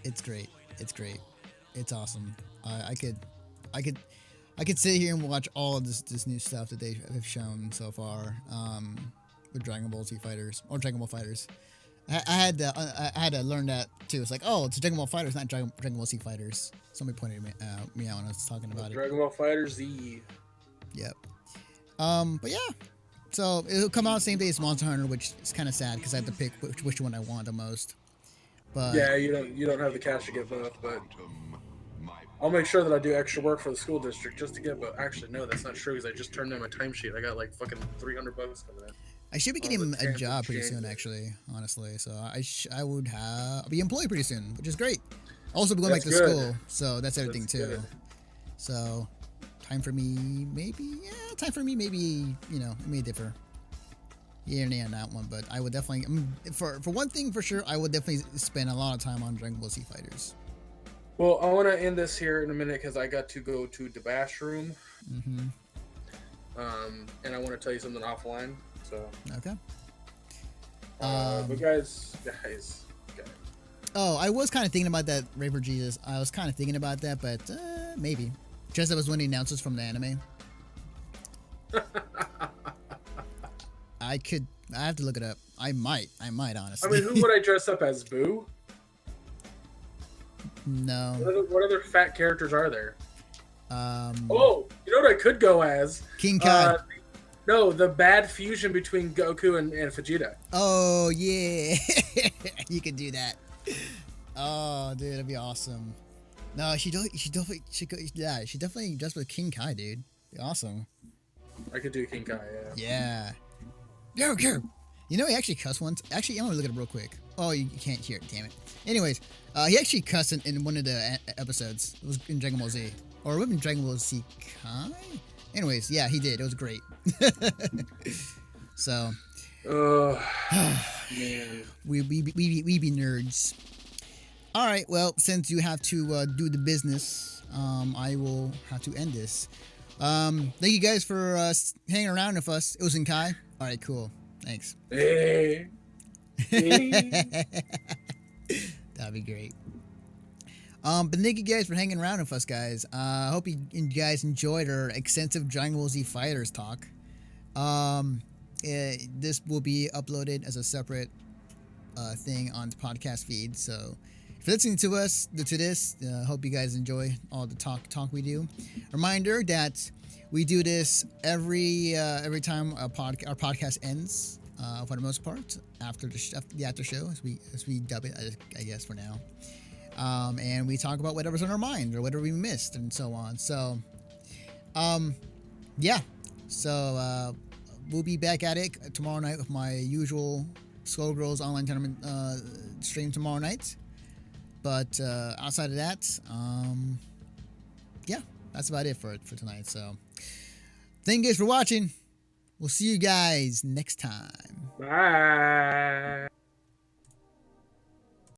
[SPEAKER 1] It's great. It's great. It's awesome. I could sit here and watch all of this new stuff that they have shown so far. With Dragon Ball Z Fighters or Dragon Ball Fighters. I had to learn that too. It's like, oh, it's Dragon Ball Fighters, not Dragon Ball Z Fighters. Somebody pointed me out when I was talking about it.
[SPEAKER 2] Dragon Ball Fighters Z.
[SPEAKER 1] Yep. But yeah. So it'll come out same day as Monster Hunter, which is kind of sad because I have to pick which one I want the most. But
[SPEAKER 2] yeah, you don't have the cash to get both, but I'll make sure that I do extra work for the school district just to get both. Actually, no, that's not true because I just turned in my timesheet. I got like fucking $300 coming in.
[SPEAKER 1] I should be getting a job pretty soon, actually, honestly. So I would be employed pretty soon, which is great. Also, be going back to school, so that's everything too. Good. So, time for me, maybe. It may differ. Yeah, on that one, but I would definitely. For one thing, for sure, I would definitely spend a lot of time on Dragon Ball Z Fighters.
[SPEAKER 2] Well, I want to end this here in a minute because I got to go to the bash room.
[SPEAKER 1] Mm-hmm.
[SPEAKER 2] And I want to tell you something offline. So
[SPEAKER 1] okay.
[SPEAKER 2] But guys.
[SPEAKER 1] Oh, I was kind of thinking about that, Raver Jesus. I was kind of thinking about that, but maybe. Just that was when he announces from the anime. I could I have to look it up. I might
[SPEAKER 2] I
[SPEAKER 1] honestly.
[SPEAKER 2] mean, who would I dress up as? Boo?
[SPEAKER 1] No.
[SPEAKER 2] What other fat characters are there?
[SPEAKER 1] Um,
[SPEAKER 2] Oh, you know what I could go as?
[SPEAKER 1] King Kai.
[SPEAKER 2] No, the bad fusion between Goku and Vegeta.
[SPEAKER 1] Oh yeah, you could do that. Oh, dude, that'd be awesome. No, she definitely should go. Yeah, she definitely does with King Kai, dude. Be awesome.
[SPEAKER 2] I could do King Kai, yeah.
[SPEAKER 1] Yeah. Go. You know he actually cussed once. Actually, I'm gonna look it up real quick. Oh, you can't hear it. Damn it. Anyways, he actually cussed in one of the episodes. It was in Dragon Ball Z, or it would have been Dragon Ball Z Kai. Anyways, yeah, he did. It was great. So,
[SPEAKER 2] Oh, man.
[SPEAKER 1] we be nerds. All right. Well, since you have to do the business, I will have to end this. Thank you guys for hanging around with us. It was in Kai. All right. Cool. Thanks.
[SPEAKER 2] Hey. Hey.
[SPEAKER 1] That'd be great. But thank you guys for hanging around with us, guys. I hope you guys enjoyed our extensive Dragon Ball Z Fighters talk. This will be uploaded as a separate thing on the podcast feed. So if you're listening to us to this, hope you guys enjoy all the talk we do. Reminder that we do this every time our podcast ends. For the most part, after the after show, as we dub it, I guess for now. And we talk about whatever's on our mind or whatever we missed and so on. So, yeah. So, we'll be back at it tomorrow night with my usual Skullgirls online tournament stream tomorrow night. But outside of that, yeah, that's about it for tonight. So, thank you guys for watching. We'll see you guys next time.
[SPEAKER 2] Bye.